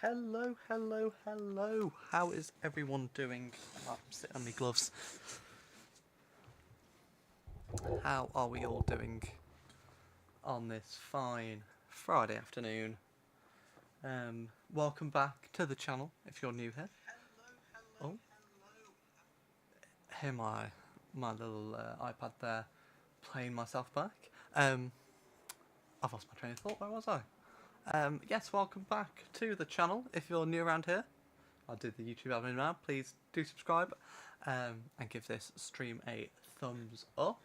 Hello, hello, hello. How is everyone doing? I'm sitting on my gloves. How are we all doing on this fine Friday afternoon? Welcome back to the channel if you're new here. Oh, hear my little iPad there playing myself back. I've lost my train of thought. Where was I? Yes, welcome back to the channel if you're new around here. I'll do the YouTube admin now. Please do subscribe and give this stream a thumbs up.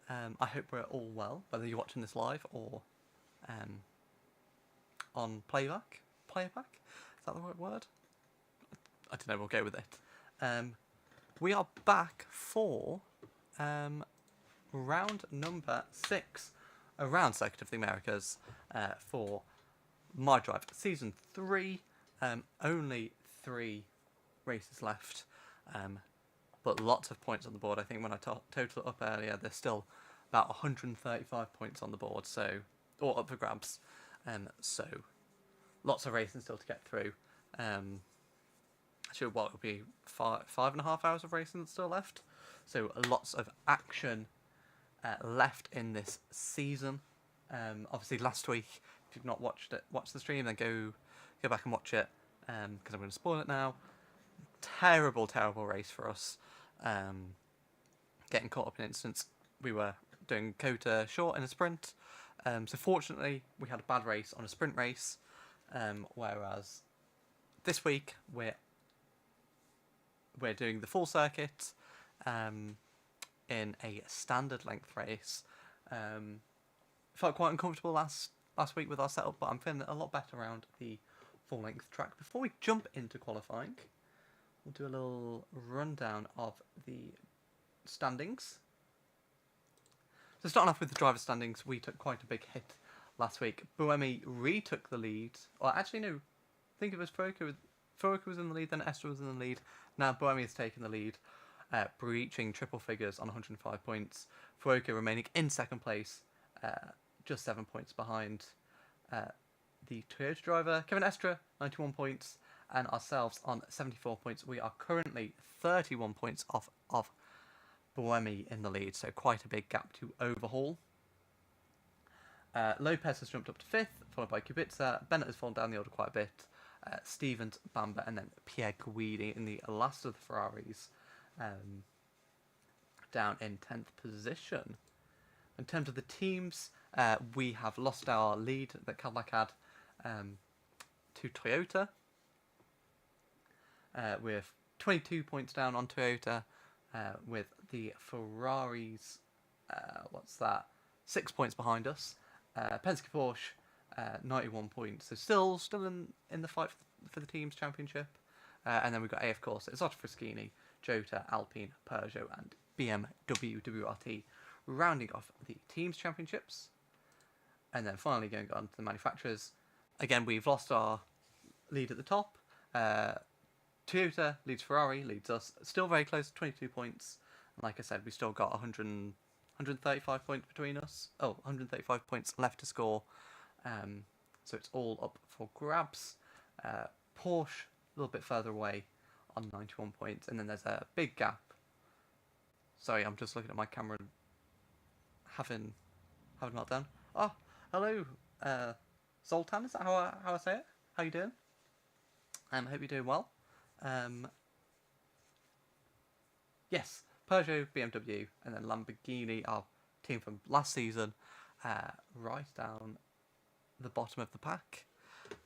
I hope we're all well, whether you're watching this live or on playback. Playback? Is that the right word? I don't know, we'll go with it. We are back for round number 6 around Circuit of the Americas for My Drive Season 3. Only 3 races left, but lots of points on the board. I think when I totaled it up earlier, there's still about 135 points on the board, or up for grabs. So lots of racing still to get through. Actually, what will be 5.5 hours of racing still left. So lots of action left in this season. Obviously, last week, if you've not watched the stream, then go back and watch it, because I'm going to spoil it now. Terrible race for us. Getting caught up in instance. We were doing COTA short in a sprint. So fortunately, we had a bad race on a sprint race. Whereas this week we're doing the full circuit in a standard length race. Felt quite uncomfortable last week with our setup, but I'm feeling a lot better around the full length track. Before we jump into qualifying, we'll do a little rundown of the standings. So starting off with the driver standings, we took quite a big hit last week. Buemi retook the lead, or actually no, I think it was Furuka was in the lead, then Esther was in the lead. Now Buemi has taken the lead, breaching triple figures on 105 points. Furuka remaining in second place, just 7 points behind the Toyota driver, Kevin Estra, 91 points, and ourselves on 74 points. We are currently 31 points off of Buemi in the lead, so quite a big gap to overhaul. Lopez has jumped up to 5th, followed by Kubica. Bennett has fallen down the order quite a bit. Stevens, Bamber, and then Pierre Guidi in the last of the Ferraris, down in 10th position. In terms of the teams, we have lost our lead that Cadillac had to Toyota. We're 22 points down on Toyota, with the Ferraris, 6 points behind us. Penske Porsche, 91 points, so still in the fight for the team's championship. And then we've got AF Corse, Isotta Fraschini, Jota, Alpine, Peugeot, and BMW WRT rounding off the team's championships. And then finally going on to the manufacturers. Again, we've lost our lead at the top. Toyota leads Ferrari, leads us. Still very close, 22 points. And like I said, we still got 135 points between us. 135 points left to score. So it's all up for grabs. Porsche a little bit further away on 91 points. And then there's a big gap. Sorry, I'm just looking at my camera and having a meltdown. Oh, hello, Zoltan, is that how I say it? How you doing? Hope you're doing well. Yes, Peugeot, BMW, and then Lamborghini, our team from last season, right down the bottom of the pack.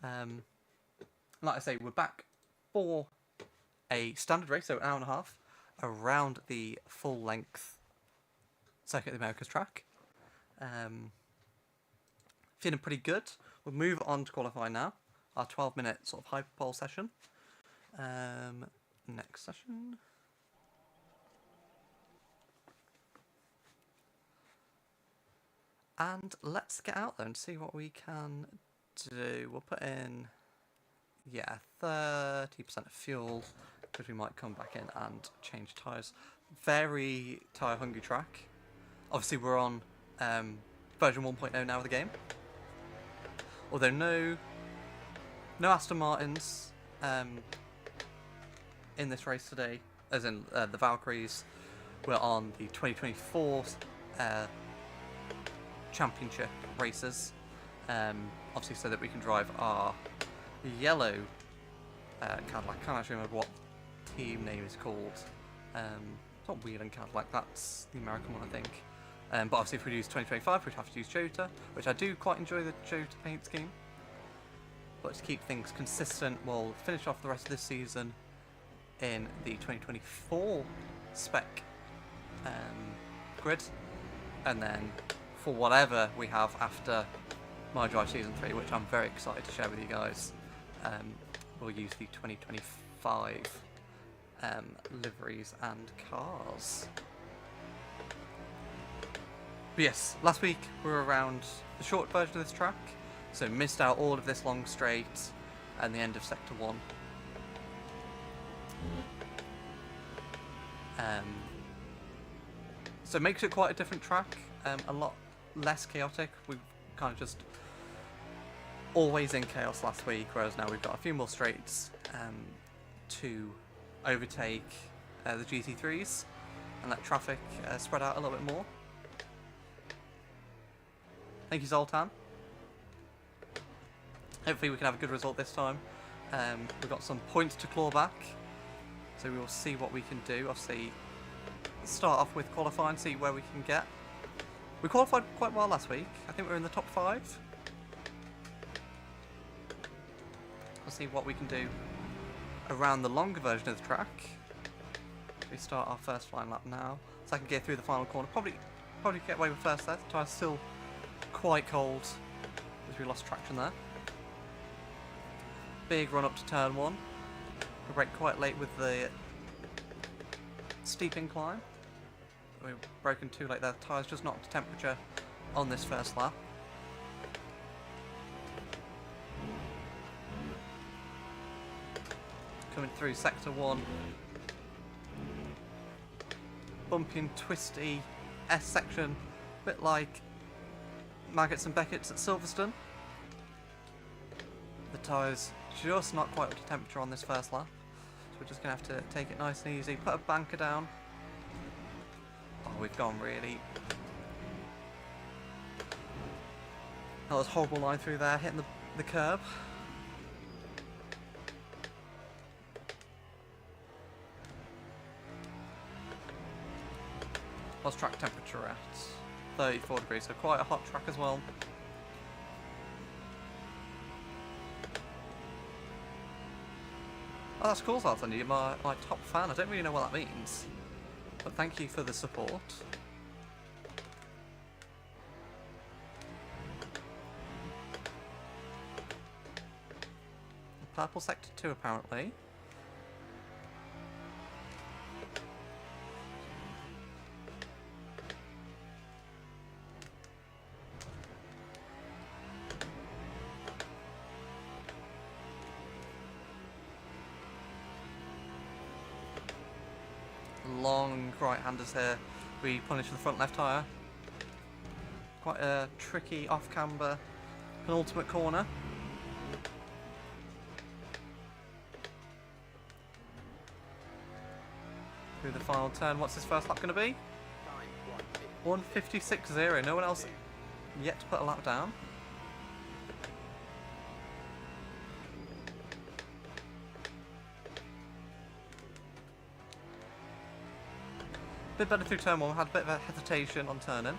Like I say, we're back for a standard race, so an hour and a half, around the full length Circuit of the Americas track. Feeling pretty good. We'll move on to qualifying now. Our 12-minute sort of hyperpole session. Next session. And let's get out there and see what we can do. We'll put in, 30% of fuel, because we might come back in and change tyres. Very tyre-hungry track. Obviously, we're on version 1.0 now of the game. Although no No Aston Martins in this race today, as in the Valkyries were on the 2024 championship races, obviously so that we can drive our yellow Cadillac. I can't actually remember what team name is called. It's not Wheeling Cadillac, that's the American one, I think. But obviously if we use 2025, we'd have to use COTA, which I do quite enjoy the COTA paint scheme. But to keep things consistent, we'll finish off the rest of this season in the 2024 spec grid, and then for whatever we have after My Drive Season 3, which I'm very excited to share with you guys, we'll use the 2025 liveries and cars. But yes, last week we were around the short version of this track, so missed out all of this long straight and the end of Sector 1. So it makes it quite a different track, a lot less chaotic. We kind of just always in chaos last week, whereas now we've got a few more straights to overtake the GT3s and let traffic spread out a little bit more. Thank you, Zoltan. Hopefully we can have a good result this time. We've got some points to claw back, so we will see what we can do. Obviously, start off with qualifying, see where we can get. We qualified quite well last week. I think we were in the top 5. We'll see what we can do around the longer version of the track. We start our first flying lap now, so I can get through the final corner. Probably get away with first there. The tyre's still quite cold, as we lost traction there. Big run up to turn 1. We brake quite late with the steep incline. We've broken too late there. The tyre's just not up to temperature on this first lap. Coming through Sector 1. Bumpy and twisty S section, a bit like Maggots and Beckett's at Silverstone. The tyre's just not quite up to temperature on this first lap, so we're just going to have to take it nice and easy, put a banker down. Oh, we've gone really... That was a horrible line through there, hitting the curb. What's track temperature at? 34 degrees, so quite a hot track as well. Oh, that's cool, Zoltan. You're my top fan. I don't really know what that means, but thank you for the support. Purple Sector 2, apparently. Long right-handers here. We punish the front left tyre. Quite a tricky off-camber penultimate corner. Through the final turn. What's this first lap going to be? 1:56.0. No one else yet to put a lap down. Bit better through turn 1, had a bit of a hesitation on turning.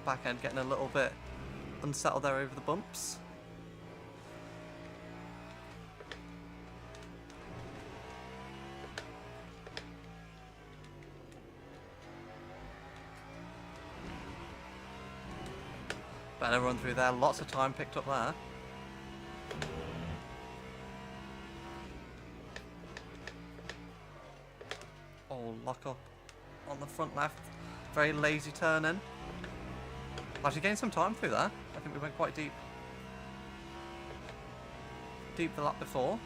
Back end getting a little bit unsettled there over the bumps. Better run through there, lots of time picked up there. Oh, lock up on the front left. Very lazy turning. Actually gained some time through there. I think we went quite deep. Deep the lap before.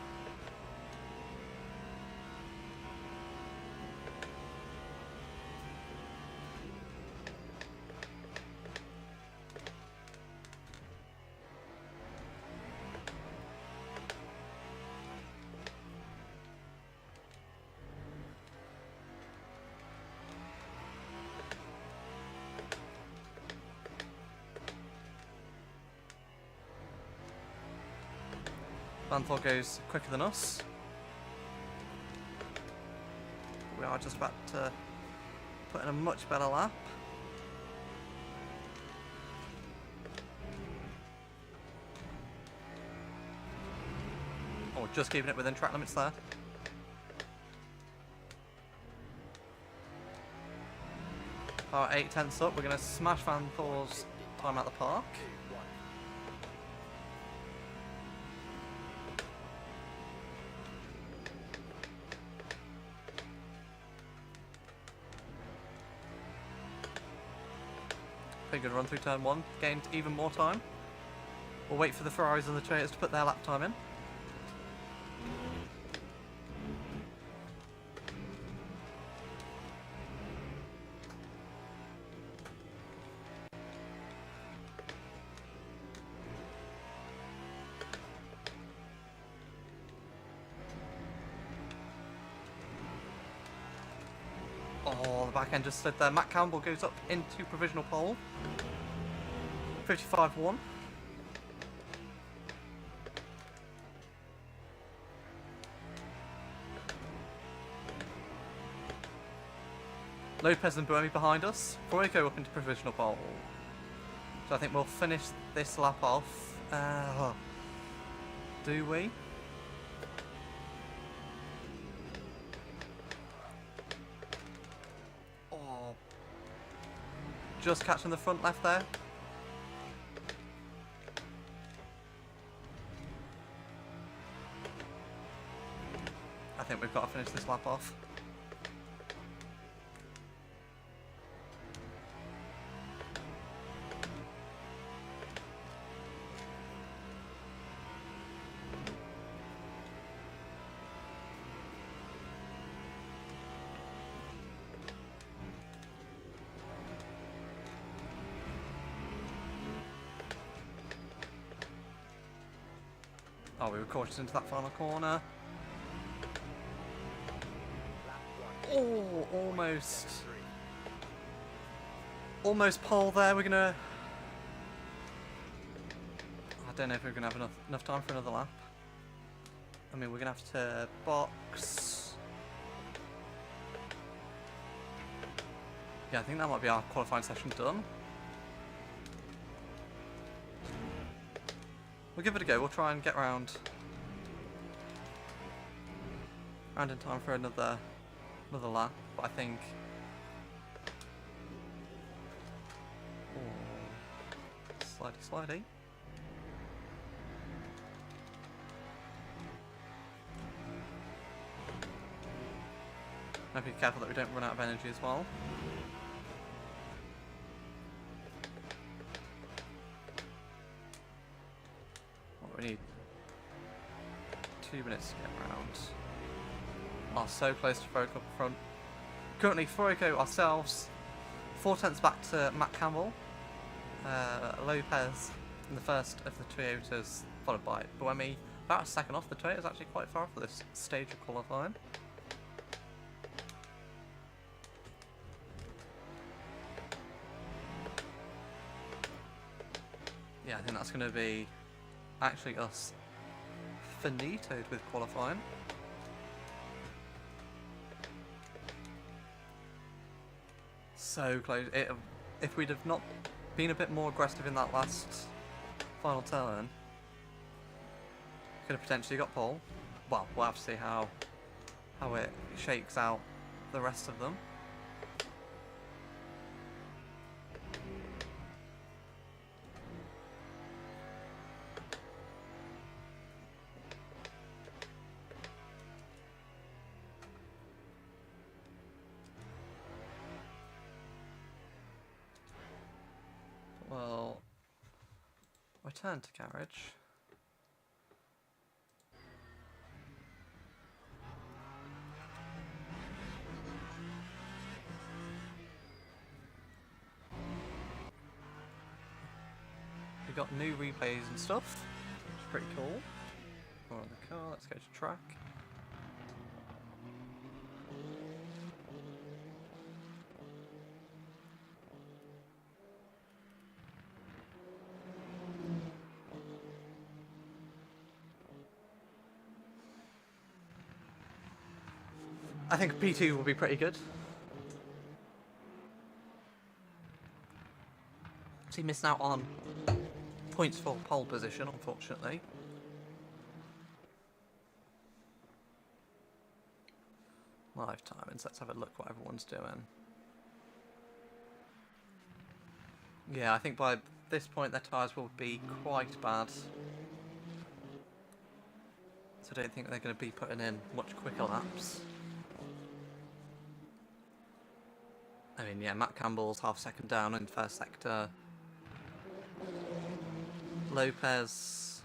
Vanthor goes quicker than us. We are just about to put in a much better lap. Oh, just keeping it within track limits there. About 8/10 up, we're going to smash Vanthor's time at the park. Pretty good run through turn 1, gained even more time. We'll wait for the Ferraris and the Toyotas to put their lap time in. Oh, the back end just slid there. Matt Campbell goes up into provisional pole. 55-1. Lopez and Buemi behind us. Froiko up into provisional pole. So I think we'll finish this lap off. Do we? Oh, just catching the front left there. I think we've got to finish this lap off. Oh, we were cautious into that final corner. Oh, almost. Almost pole there. We're gonna. I don't know if we're gonna have enough time for another lap. I mean, we're gonna have to box. Yeah, I think that might be our qualifying session done. We'll give it a go. We'll try and get round in time for another lap. But I think. Oh, slidey. Now be careful that we don't run out of energy as well. We need 2 minutes to get around. Oh, so close to Froiko up front. Currently, Froiko ourselves, 4/10 back to Matt Campbell. Lopez in the first of the Toyotas, followed by Buemi. About a second off. The Toyota's actually quite far for this stage of qualifying. Yeah, I think that's going to be actually us finitoed with qualifying. So close. If we'd have not been a bit more aggressive in that last final turn, could have potentially got pole. Well, we'll have to see how it shakes out the rest of them. Well, return to garage. We got new replays and stuff, which is pretty cool. More on the car, let's go to track. I think P2 will be pretty good. So he missed out on points for pole position, unfortunately. Live timings, let's have a look what everyone's doing. Yeah, I think by this point their tyres will be quite bad. So I don't think they're going to be putting in much quicker laps. I mean, yeah, Matt Campbell's half second down in first sector. Lopez,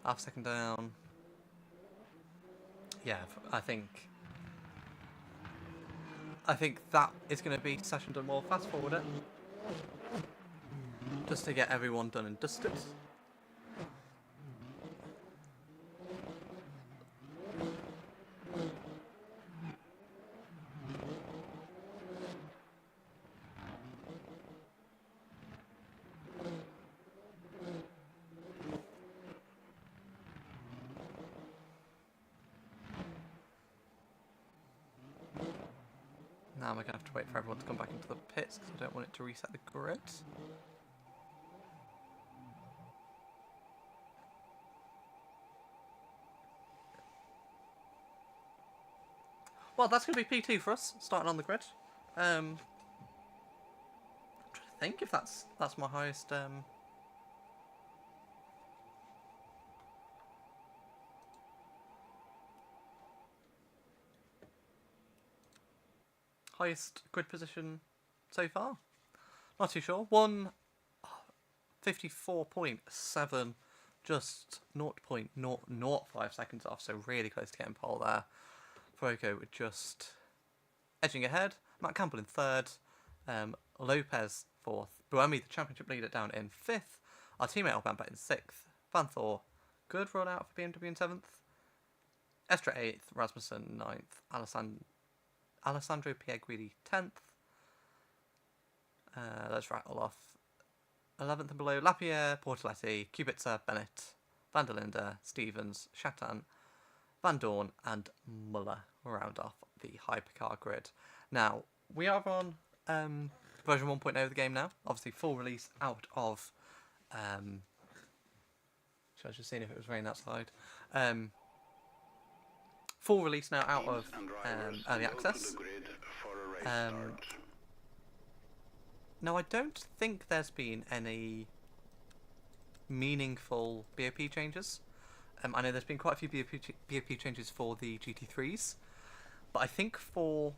half second down. Yeah, I think that is going to be session done. More fast forward it, just to get everyone done and dusted. Now we're going to have to wait for everyone to come back into the pits because I don't want it to reset the grid. Well, that's going to be P2 for us, starting on the grid. I'm trying to think if that's my highest... highest grid position so far. Not too sure. 1:54.7, just 0.005 seconds off, so really close to getting pole there. Fuoco just edging ahead. Matt Campbell in third. Lopez fourth. Buemi, the championship leader, down in fifth. Our teammate Albamba in sixth. Van Thor, good run out for BMW in seventh. Estra eighth. Rasmussen ninth. Alessandro Pierguidi 10th. Let's rattle off 11th and below. Lapierre, Portoletti, Kubica, Bennett, Van der Linde, Stevens, Chatan, Van Dorn and Muller round off the hypercar grid. Now, we are on version 1.0 of the game now. Obviously, full release out of... so I was just seeing if it was raining outside. Full release now out of early access. Now, I don't think there's been any meaningful BOP changes. I know there's been quite a few BOP changes for the GT3s, but I think for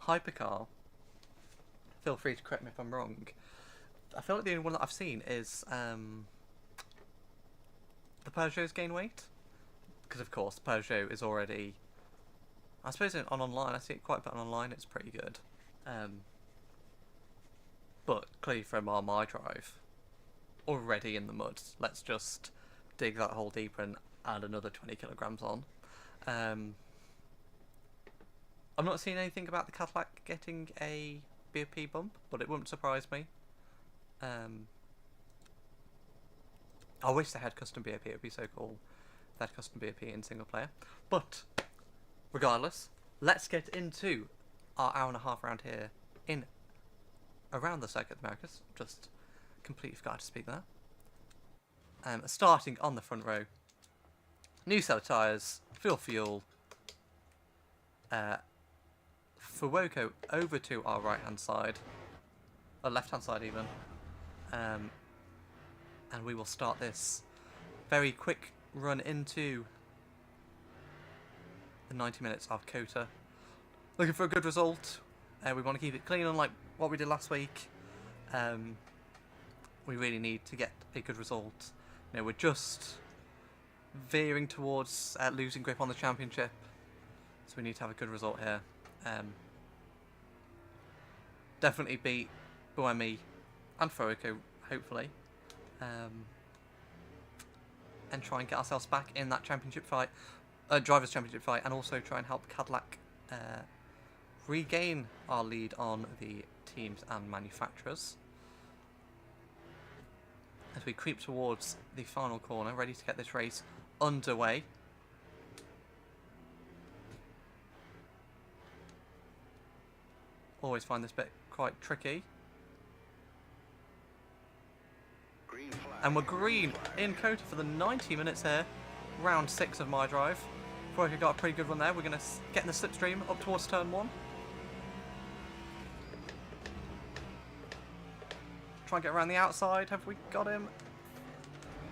Hypercar, feel free to correct me if I'm wrong, I feel like the only one that I've seen is the Peugeot's gain weight. Because, of course, Peugeot is already... I suppose on online, I see it quite a bit on online, it's pretty good. But, clearly from our My Drive, already in the mud. Let's just dig that hole deeper and add another 20 kilograms on. I'm not seeing anything about the Cadillac getting a BOP bump, but it wouldn't surprise me. I wish they had custom BOP, it would be so cool. That custom BOP in single player. But regardless, let's get into our hour and a half round here in around the Circuit of the Americas. Just completely forgot to speak there. Starting on the front row, new set of tyres, fuel, Fuoco over to our right hand side, or left hand side even, and we will start this very quick run into the 90 minutes of COTA. Looking for a good result. We want to keep it clean, unlike what we did last week. We really need to get a good result. You know, we're just veering towards losing grip on the championship, so we need to have a good result here. Definitely beat Buemi and Fuoco, hopefully. And try and get ourselves back in that championship fight, drivers' championship fight, and also try and help Cadillac regain our lead on the teams and manufacturers. As we creep towards the final corner, ready to get this race underway. always find this bit quite tricky. And we're green in COTA for the 90 minutes here. Round 6 of my drive. Froika got a pretty good run there. We're going to get in the slipstream up towards turn 1. Try and get around the outside. Have we got him?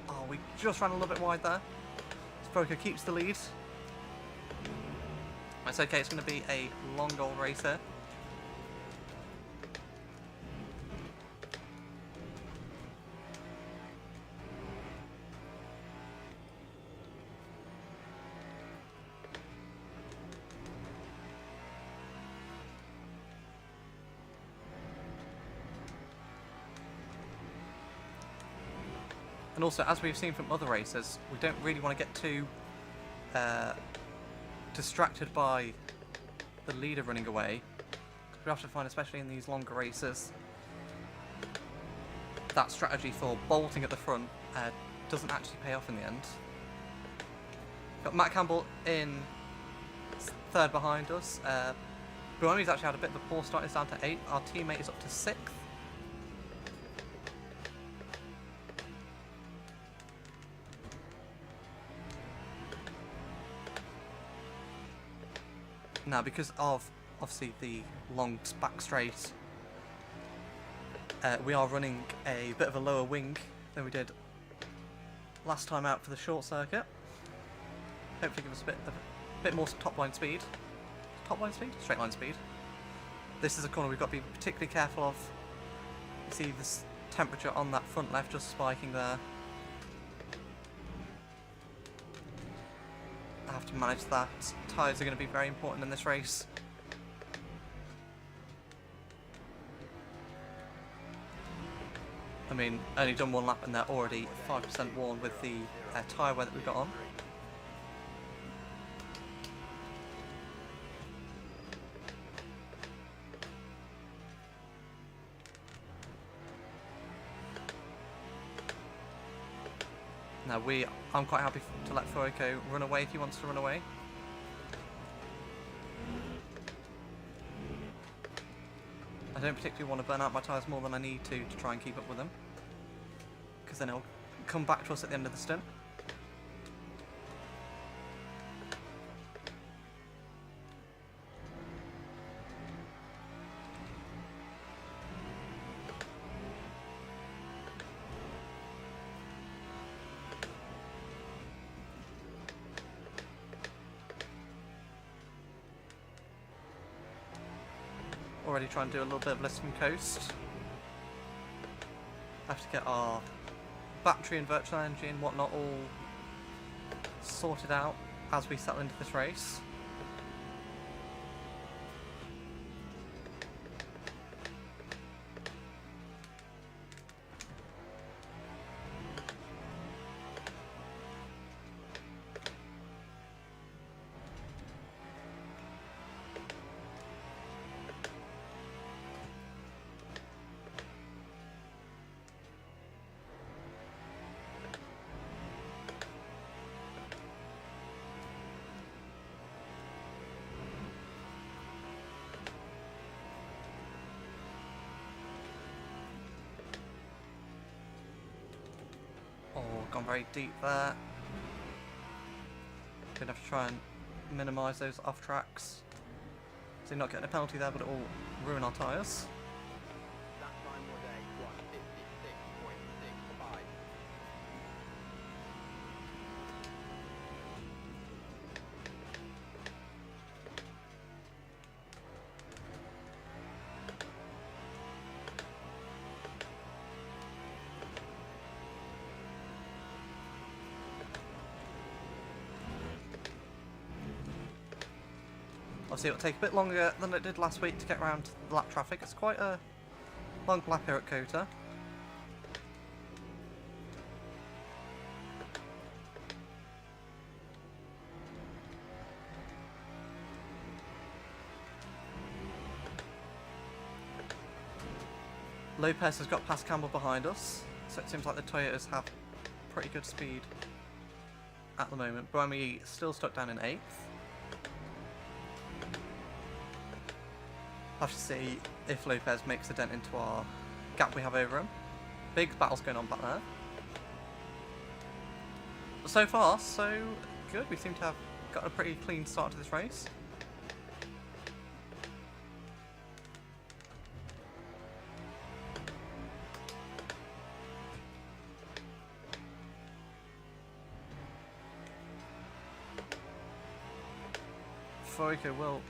Oh, we just ran a little bit wide there. Froika keeps the lead. It's okay, it's going to be a long goal race here. And also, as we've seen from other races, we don't really want to get too distracted by the leader running away. We have to find, especially in these longer races, that strategy for bolting at the front doesn't actually pay off in the end. Got Matt Campbell in 3rd behind us. Buemi's actually had a bit of a poor start. It's down to 8th. Our teammate is up to 6th. Now, because of obviously the long back straight, we are running a bit of a lower wing than we did last time out for the short circuit. Hopefully, give us a bit more top line speed. Top line speed? Straight line speed. This is a corner we've got to be particularly careful of. You see this temperature on that front left just spiking there. I have to manage that. Tyres are going to be very important in this race. I mean, only done 1 lap and they're already 5% worn with the tyre wear that we've got on. Now I'm quite happy to let Froika run away if he wants to run away. I don't particularly want to burn out my tyres more than I need to try and keep up with him, because then he'll come back to us at the end of the stint. Already trying to do a little bit of Lisbon Coast. Have to get our battery and virtual energy and whatnot all sorted out as we settle into this race. Gone very deep there. Gonna have to try and minimise those off tracks. So you're not getting a penalty there, but it will ruin our tyres. Obviously it'll take a bit longer than it did last week to get around the lap traffic. It's quite a long lap here at COTA. Lopez has got past Campbell behind us, so it seems like the Toyotas have pretty good speed at the moment. Buemi still stuck down in 8th. Have to see if Lopez makes a dent into our gap we have over him. Big battles going on back there. But so far, so good. We seem to have got a pretty clean start to this race. Foyko will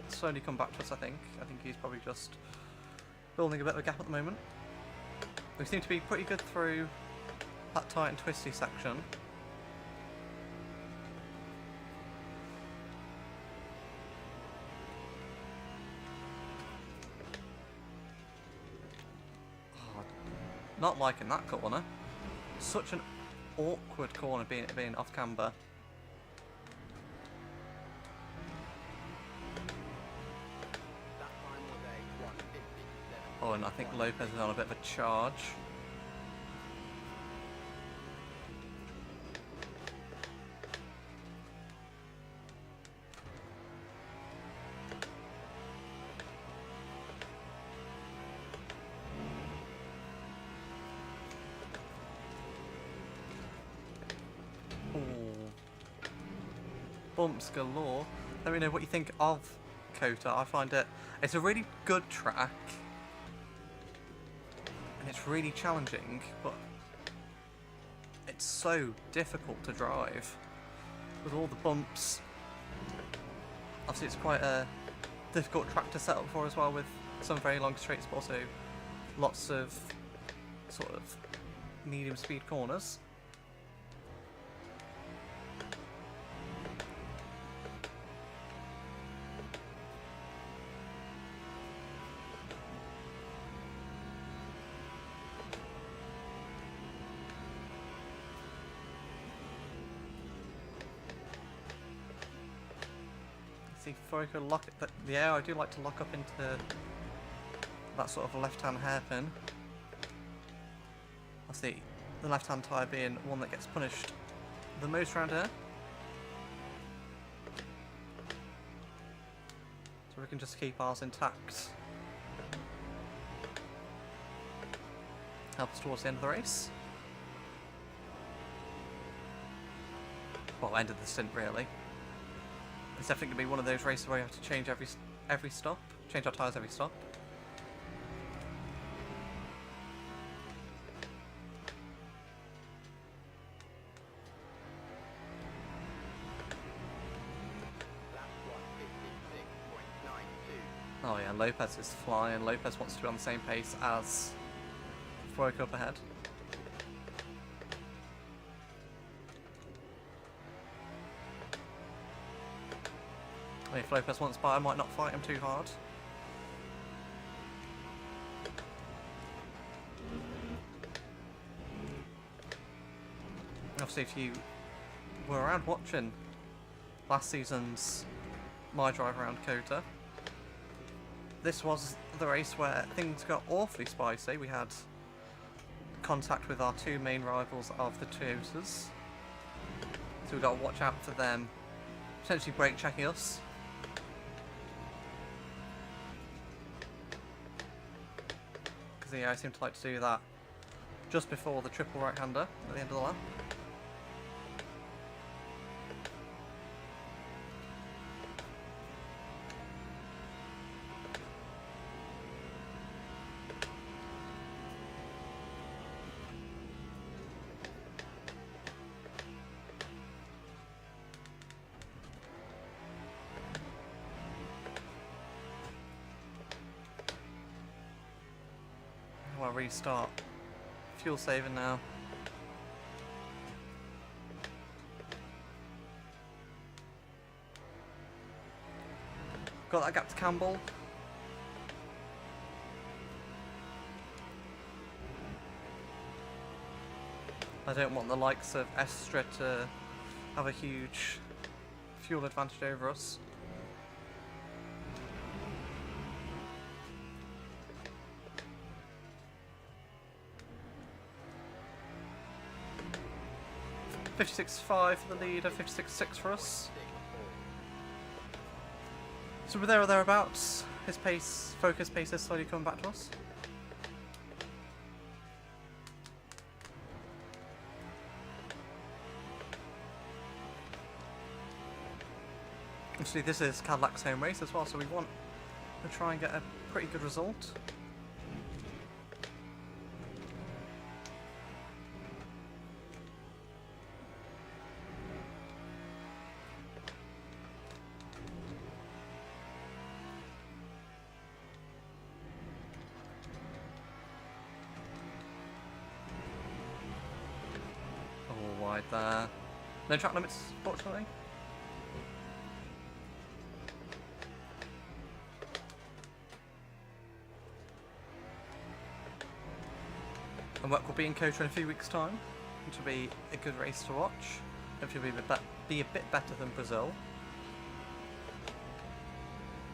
slowly come back to us, I think. I think he's probably just building a bit of a gap at the moment. We seem to be pretty good through that tight and twisty section. Oh, not liking that corner. Such an awkward corner being off camber. Oh, and I think Lopez is on a bit of a charge. Ooh. Bumps galore. Let me know what you think of COTA. I find it's a really good track. It's really challenging, but it's so difficult to drive with all the bumps. Obviously, it's quite a difficult track to set up for as well, with some very long straights, but also lots of sort of medium speed corners. Before I could lock it, yeah, I do like to lock up into that sort of left-hand hairpin. I see the left-hand tyre being one that gets punished the most around here. So we can just keep ours intact. Help us towards the end of the race. Well, end of the stint, really. It's definitely going to be one of those races where you have to change every stop, change our tyres every stop. Oh yeah, Lopez is flying. Lopez wants to be on the same pace as Foyko up ahead. If Lopez wants by, I might not fight him too hard. Obviously, if you were around watching last season's My Drive around COTA, this was the race where things got awfully spicy. We had contact with our two main rivals of the Toyotas, so we've got to watch out for them potentially brake checking us. Because yeah, I seem to like to do that just before the triple right-hander at the end of the lap. I'll restart. Fuel saving now. Got that gap to Campbell. I don't want the likes of Estra to have a huge fuel advantage over us. .56.5 for the leader, 56.6 for us. So we're there or thereabouts. his focus pace is slowly coming back to us. Actually, this is Cadillac's home race as well, so we want to try and get a pretty good result. Oh, wide there. No track limits, fortunately. And work will be in COTA in a few weeks' time, which will be a good race to watch. Hopefully be a bit better than Brazil.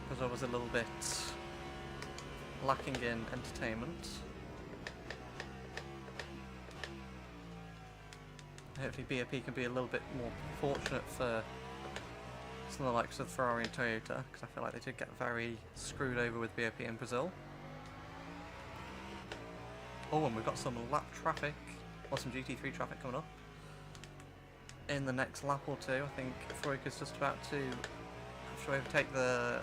Brazil was a little bit lacking in entertainment. Hopefully BAP can be a little bit more fortunate for some of the likes of Ferrari and Toyota, because I feel like they did get very screwed over with BAP in Brazil. Oh, and we've got some lap traffic, or some GT3 traffic coming up in the next lap or two. I think Freudke's just about to have to overtake the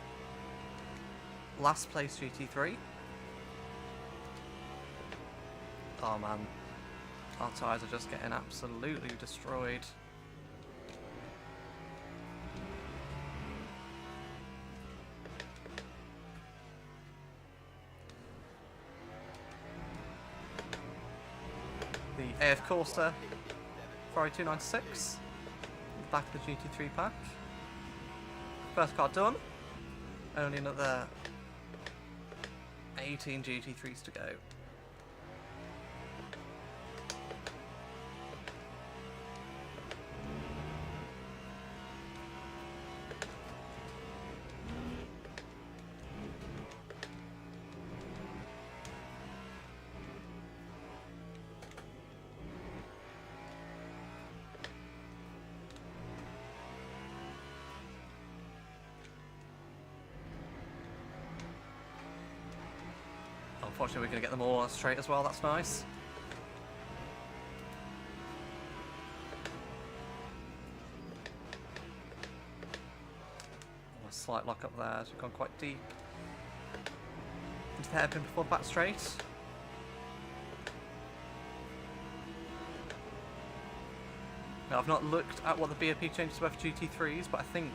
last place GT3. Oh man, our tyres are just getting absolutely destroyed. The AF Corsa Ferrari 296, back of the GT3 pack. First car done, only another 18 GT3s to go. Unfortunately, we're going to get them all straight as well, that's nice. Oh, a slight lock up there, as we've gone quite deep into the hairpin before the back straight. Now, I've not looked at what the BAP changes were for GT3s, but I think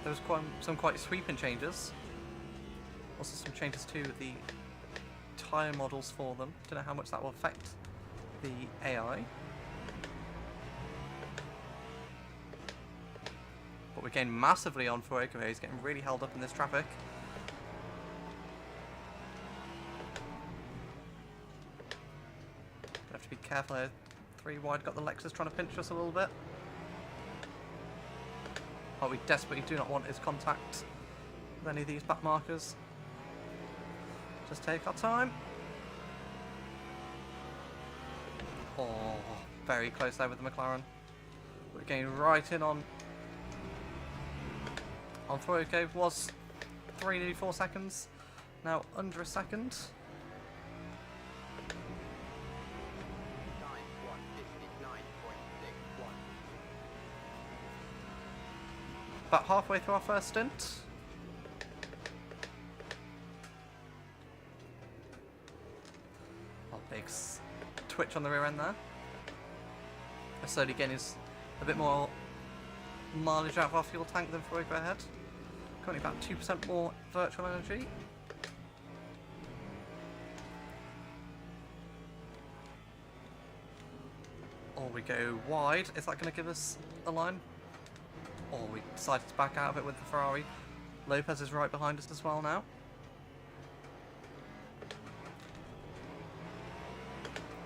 there was some quite sweeping changes. Also some changes to the tyre models for them. Don't know how much that will affect the AI. But we're getting massively on for Freudke. He's getting really held up in this traffic. Have to be careful here. 3 wide, got the Lexus trying to pinch us a little bit. What we desperately do not want is contact with any of these back markers. Just take our time. Oh, very close there with the McLaren. We're getting right in on Freudke. Was 3, nearly 4 seconds. Now under a second. About halfway through our first stint. Big twitch on the rear end there. Slowly getting a bit more mileage out of our fuel tank than Freudke ahead. Currently about 2% more virtual energy. Or we go wide. Is that going to give us a line? Or we decided to back out of it with the Ferrari. Lopez is right behind us as well now.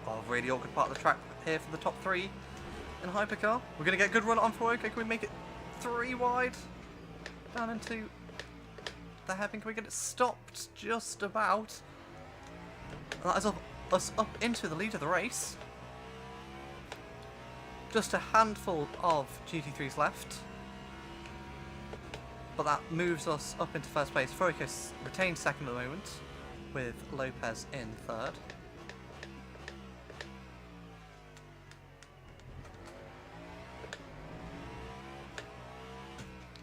Oh, really awkward part of the track here for the top 3 in hypercar. We're going to get a good run on Freudke. Can we make it 3 wide? Down into the hairpin. Can we get it stopped just about? That is us up into the lead of the race. Just a handful of GT3s left. but that moves us up into first place. Focus retains second at the moment, with Lopez in third.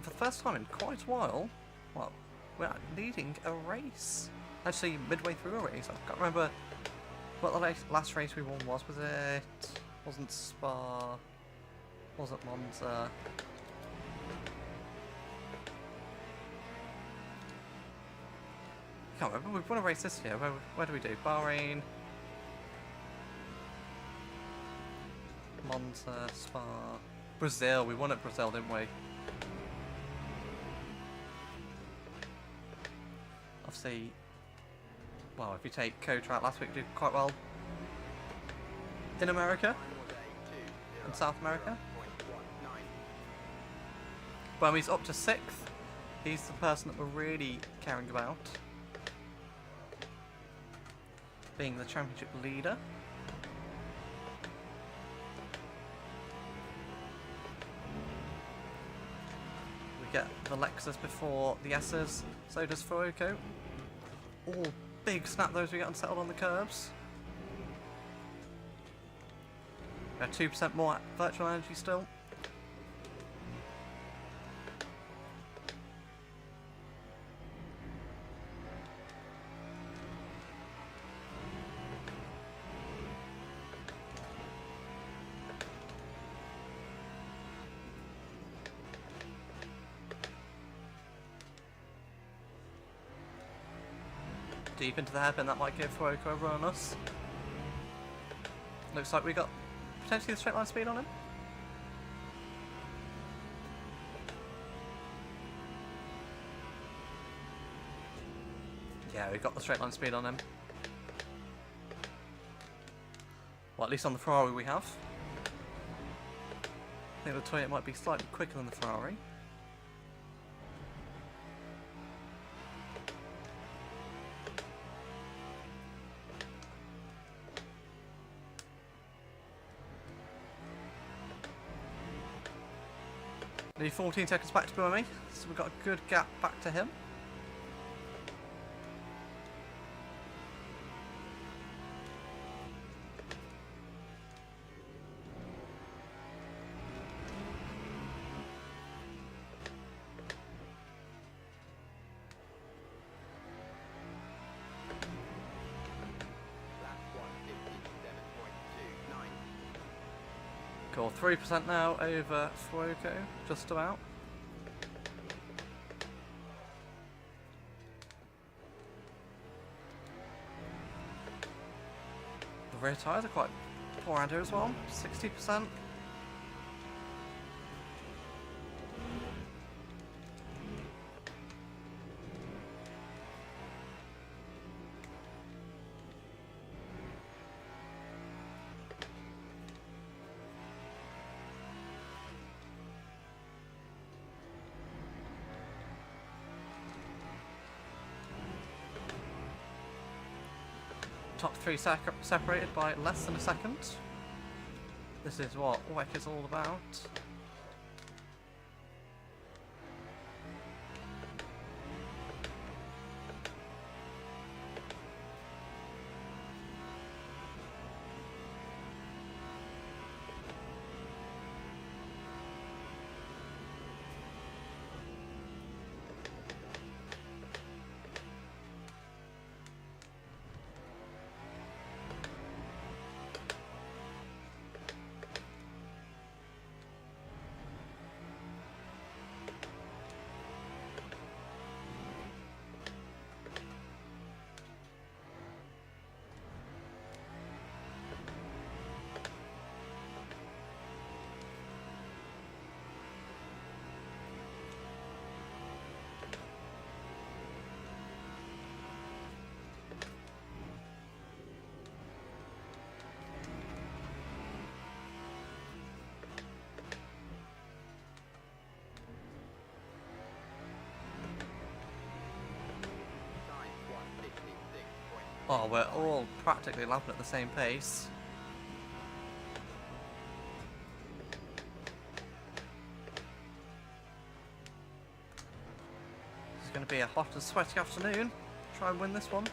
For the first time in quite a while, well, we're leading a race. Actually, midway through a race. I can't remember what the last race we won was. Was it? Wasn't Spa? Wasn't Monza? I can't remember. We've won a race this year. Where do we do? Bahrain, Monza, Spa, Brazil. We won at Brazil, didn't we? Obviously, well, if you take COTA out last week, we did quite well in America and South America. But when he's up to 6th, he's the person that we're really caring about, being the championship leader. We get the Lexus before the S's, so does Fuoco. All big snap those we get unsettled on the curbs. We have 2% more virtual energy still. Deep into the hairpin, that might give Fuoco a run on us. Looks like we got potentially the straight line speed on him. Yeah, we got the straight line speed on him. Well, at least on the Ferrari we have. I think the Toyota might be slightly quicker than the Ferrari. Need 14 seconds back to Buemi, so we've got a good gap back to him. Cool, 3% now over Fuoco, just about. The rear tyres are quite poor around here as well, 60%. Top 3 separated by less than a second. This is what WEC is all about. Oh, we're all practically lapping at the same pace. to be a hot and sweaty afternoon. Try and win this one.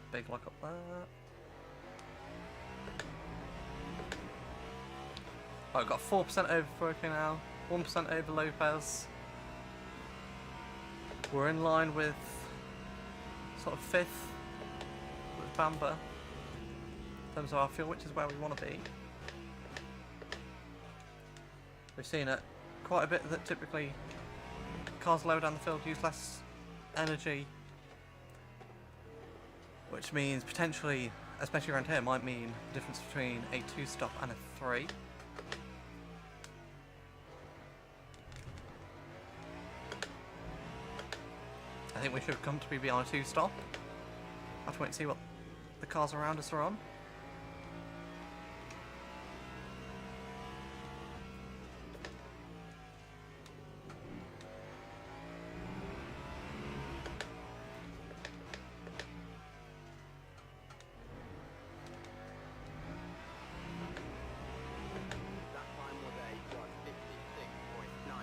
Big lock up there. Oh, I've got 4% over Furco now, 1% over Lopez. We're in line with sort of 5th with Bamba in terms of our fuel, which is where we want to be. We've seen it quite a bit that typically cars lower down the field use less energy, which means potentially, especially around here, might mean the difference between a 2-stop and a 3. I think we should comfortably be on a 2-stop. Have to wait and see what the cars around us are on.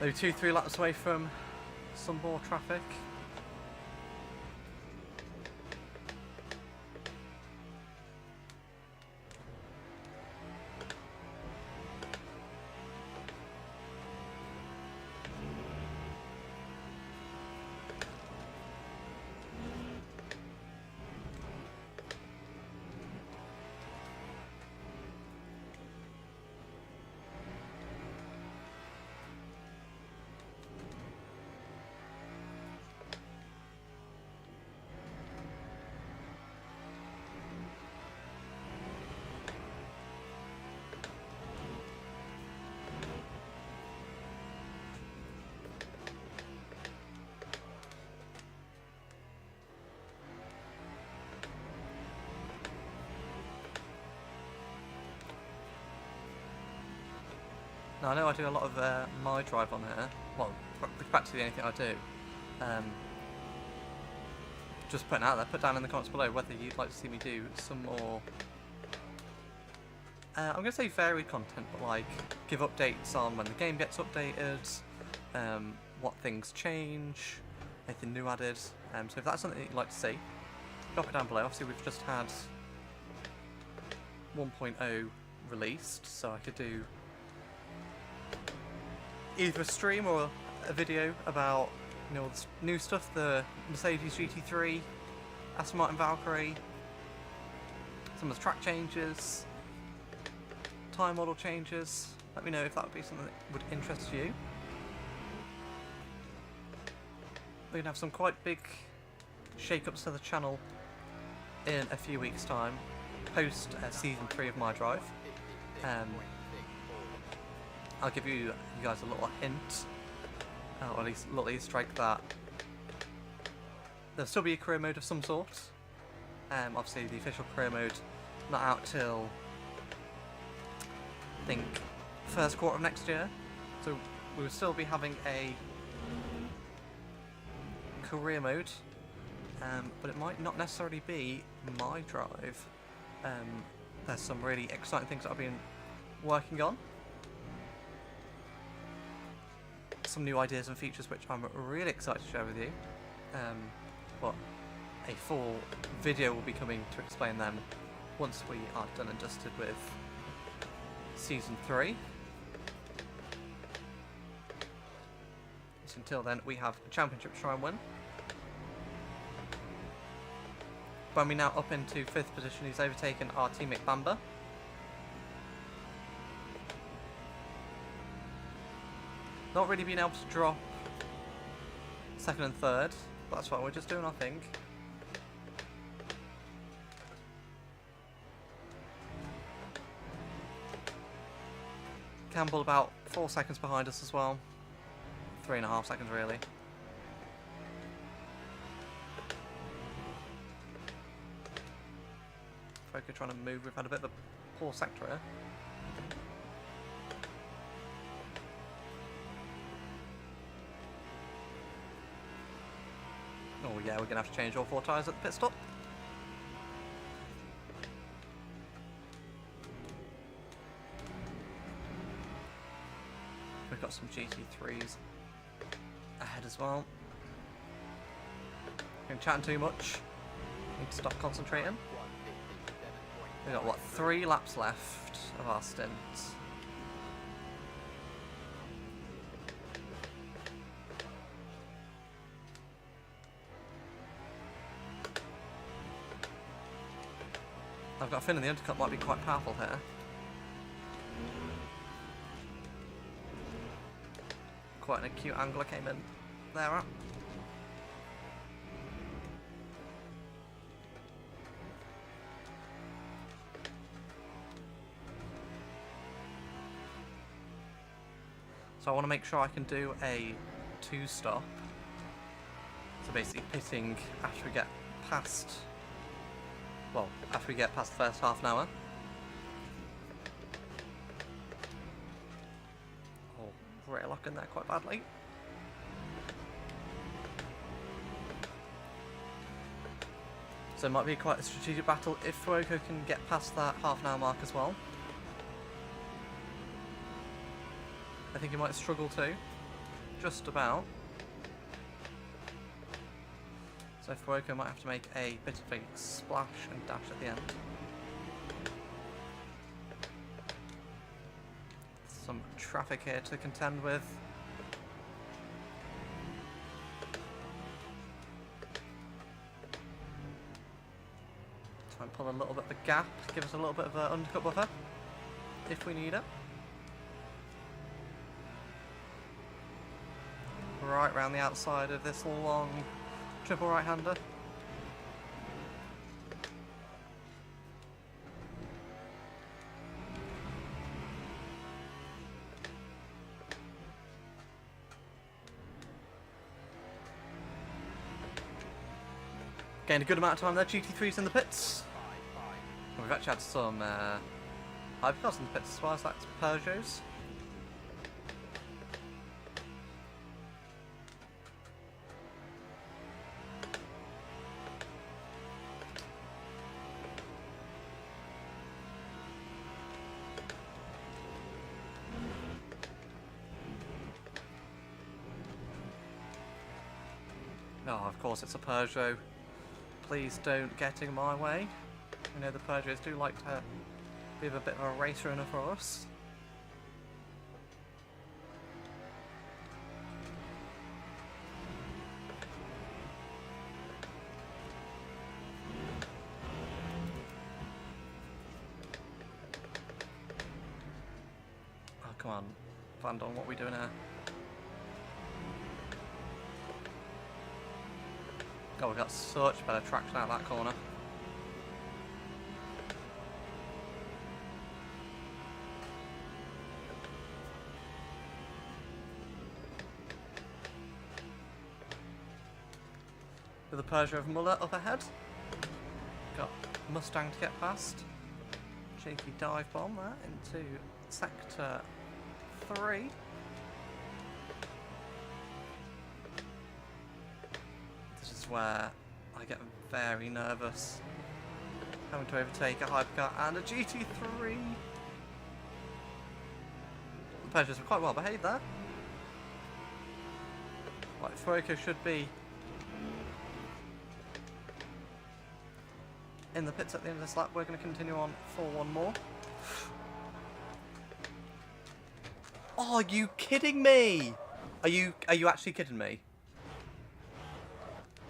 Maybe 2-3 laps away from some more traffic. Now I know I do a lot of my drive on here. Well, practically anything I do. Just putting it out there, put down in the comments below whether you'd like to see me do some more, I'm going to say varied content, but like give updates on when the game gets updated, what things change, anything new added. So if that's something that you'd like to see, drop it down below. Obviously we've just had 1.0 released, so I could do either a stream or a video about, you know, the new stuff, the Mercedes GT3, Aston Martin Valkyrie, some of the track changes, tyre model changes. Let me know if that would be something that would interest you. We're going to have some quite big shake-ups to the channel in a few weeks' time, post Season 3 of my drive. I'll give you guys a little hint, or at least a little Easter egg, that there'll still be a career mode of some sort. Obviously the official career mode not out till, I think, first quarter of next year, so we will still be having a career mode, but it might not necessarily be my drive. There's some really exciting things that I've been working on. Some new ideas and features which I'm really excited to share with you. But a full video will be coming to explain them once we are done and dusted with Season 3. So until then, we have a championship to try and win. When now up into 5th position, he's overtaken our teammate Bamba. Not really being able to drop 2nd and 3rd, but that's fine, we're just doing our thing. Campbell about 4 seconds behind us as well. 3.5 seconds really. Foker trying to move. We've had a bit of a poor sector here. Oh yeah, we're going to have to change all 4 tyres at the pit stop. We've got some GT3s ahead as well. Been chatting too much. Need to stop concentrating. We've got, what, 3 laps left of our stint. I've got a feeling the undercut might be quite powerful here. Quite an acute angle I came in there at. So I want to make sure I can do a 2-stop. So basically pitting after we get past, well, after we get past the first half an hour. Oh, rail lock in there quite badly. So it might be quite a strategic battle if Fuoco can get past that half an hour mark as well. I think he might struggle too. Just about. So Fuoco might have to make a bit of a splash and dash at the end. Some traffic here to contend with. Try and pull a little bit of a gap, give us a little bit of an undercut buffer if we need it. Right round the outside of this long triple right-hander. Gained a good amount of time there, GT3's in the pits. We've actually had some hypercars in the pits as well, so that's Peugeots. Oh, of course it's a Peugeot. Please don't get in my way. You know the Peugeots do like to be a bit of a race runner for us. Oh, come on. Van Don, what are we doing here? God, we've got such better traction out of that corner. With the Peugeot of Muller up ahead. Got Mustang to get past. Cheeky dive bomb there into sector 3. Where I get very nervous having to overtake a hypercar and a GT3. The Peugeots were quite well behaved there. Right, Fuoco should be in the pits at the end of this lap. We're going to continue on for one more. Oh, are you kidding me? Are you actually kidding me?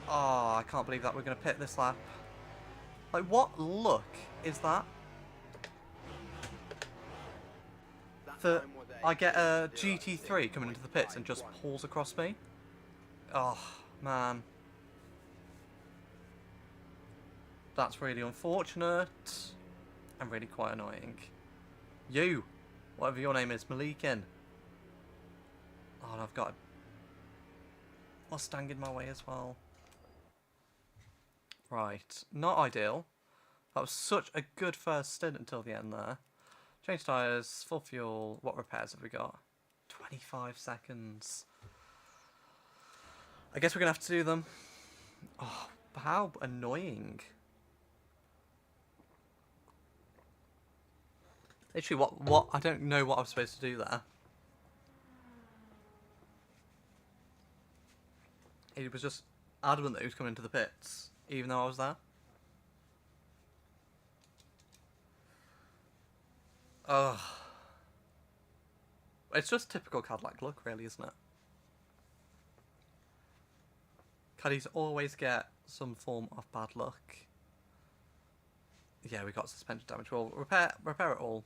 Oh, I can't believe that we're going to pit this lap. Like, what luck is that? I get a GT3 coming into the pits and just pulls across me. Oh, man. That's really unfortunate. And really quite annoying. You! Whatever your name is, Malikin. Oh, and I've got a Mustang in my way as well. Right, not ideal. That was such a good first stint until the end there. Change tyres, full fuel. What repairs have we got? 25 seconds. I guess we're going to have to do them. Oh, how annoying. Literally, what? I don't know what I was supposed to do there. He was just adamant that he was coming into the pits, even though I was there. Ugh. It's just typical Cadillac luck, really, isn't it? Caddies always get some form of bad luck. Yeah, we got suspension damage. We'll repair it all.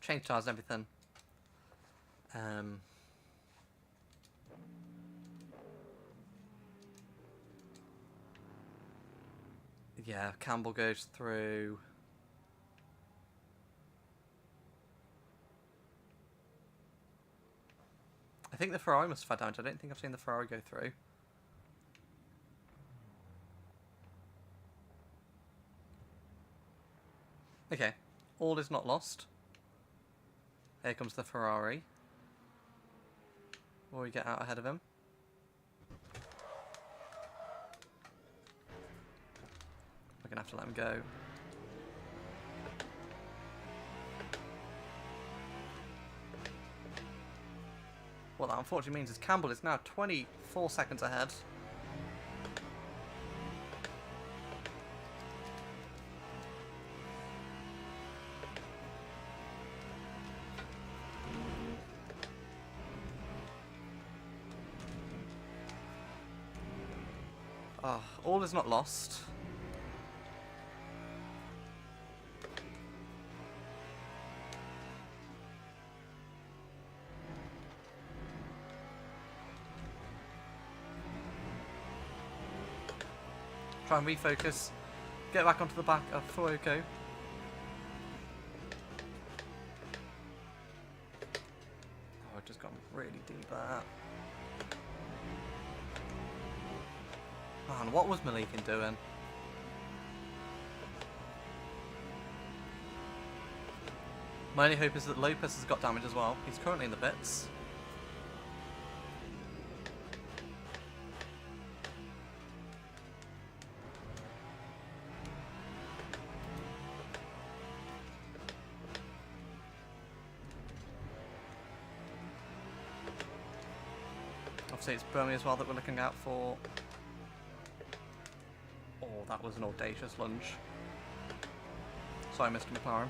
Change tyres and everything. Yeah, Campbell goes through. I think the Ferrari must have had damage. I don't think I've seen the Ferrari go through. Okay, all is not lost. Here comes the Ferrari. Will we get out ahead of him? We're going to have to let him go. What that unfortunately means is Campbell is now 24 seconds ahead. Oh, all is not lost. Try and refocus. Get back onto the back of Fuoco. Oh, I've just gone really deep there. Man, what was Malikin doing? My only hope is that Lopez has got damage as well. He's currently in the pits. Obviously it's Burmy as well that we're looking out for. Oh, that was an audacious lunge. Sorry, Mr. McLaren.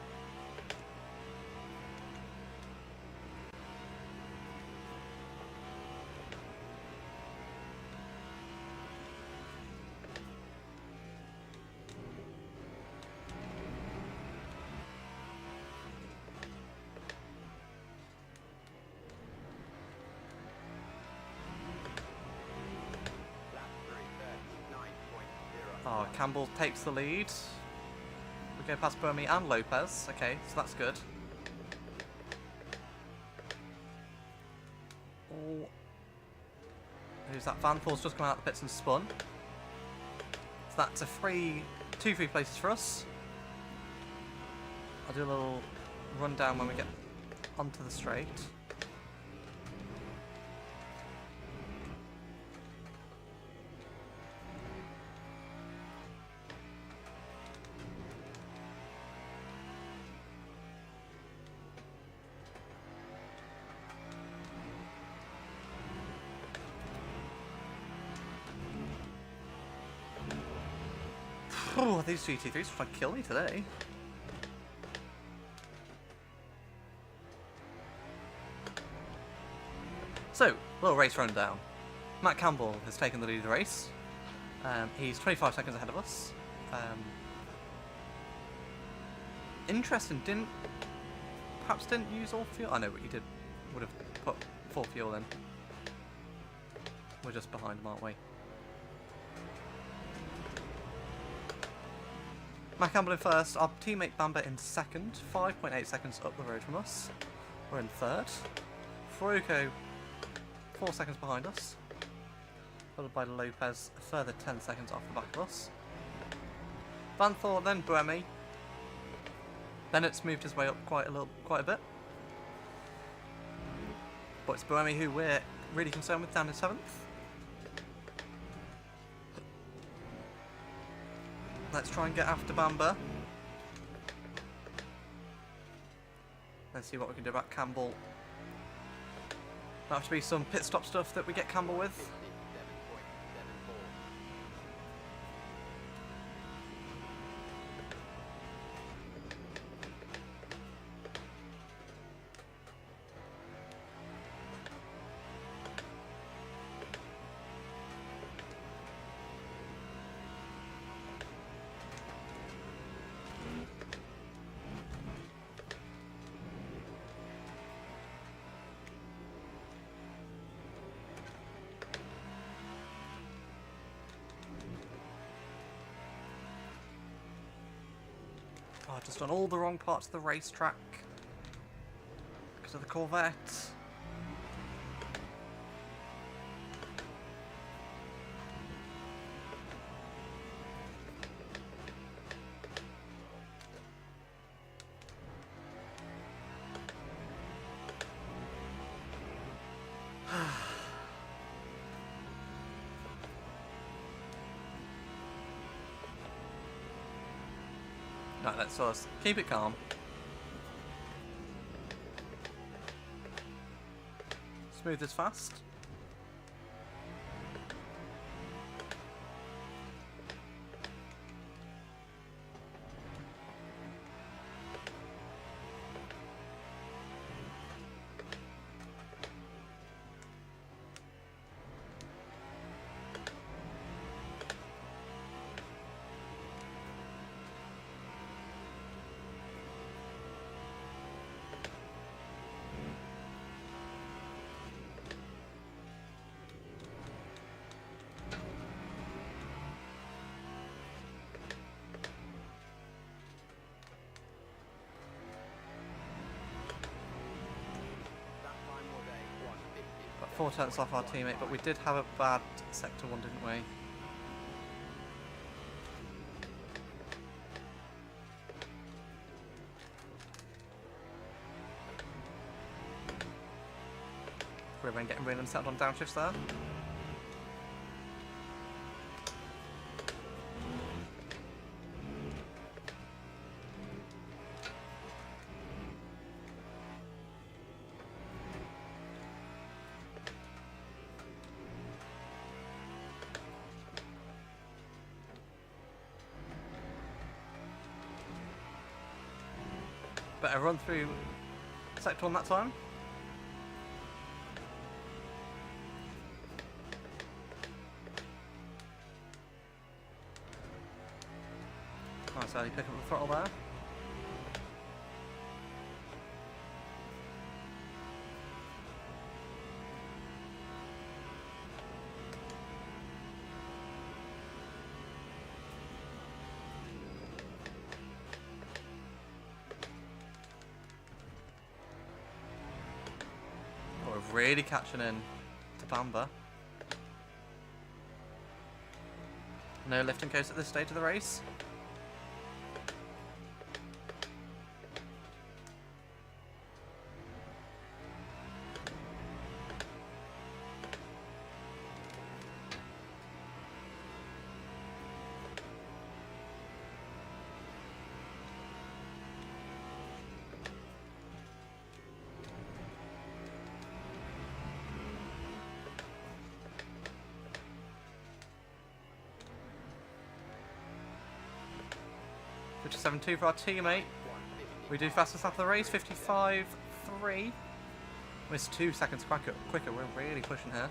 Oh, Campbell takes the lead. We go past Burmy and Lopez. Okay, so that's good. Oh. Who's that? Van Thor's just come out of the pits and spun. So that's two free places for us. I'll do a little rundown when we get onto the straight. Oh, these GT3s are trying to kill me today. So, little race rundown. Matt Campbell has taken the lead of the race. He's 25 seconds ahead of us. Interesting, perhaps didn't use all fuel. I know, but he would have put full fuel in. We're just behind him, aren't we? Matt Campbell in first, our teammate Bamba in second, 5.8 seconds up the road from us. We're in third. Furuko 4 seconds behind us, followed by Lopez a further 10 seconds off the back of us. Van Thor, then Buemi. Bennett's moved his way up quite a bit. But it's Buemi who we're really concerned with down in 7th. Let's try and get after Bamba. Let's see what we can do about Campbell. Might have to be some pit stop stuff that we get Campbell with. Oh, I've just done all the wrong parts of the racetrack because of the Corvette. Right, let's us keep it calm. Smooth as fast. About 4 tenths off our teammate, but we did have a bad sector 1, didn't we? We're then getting really settled on downshifts there. Better run through sector 1 that time. Nice early pick up the throttle there. We're really catching in to Bamba. No lifting coast at this stage of the race. Which is 7.2 for our teammate. We do fastest lap of the race, 55.3. Missed 2 seconds quicker. We're really pushing here.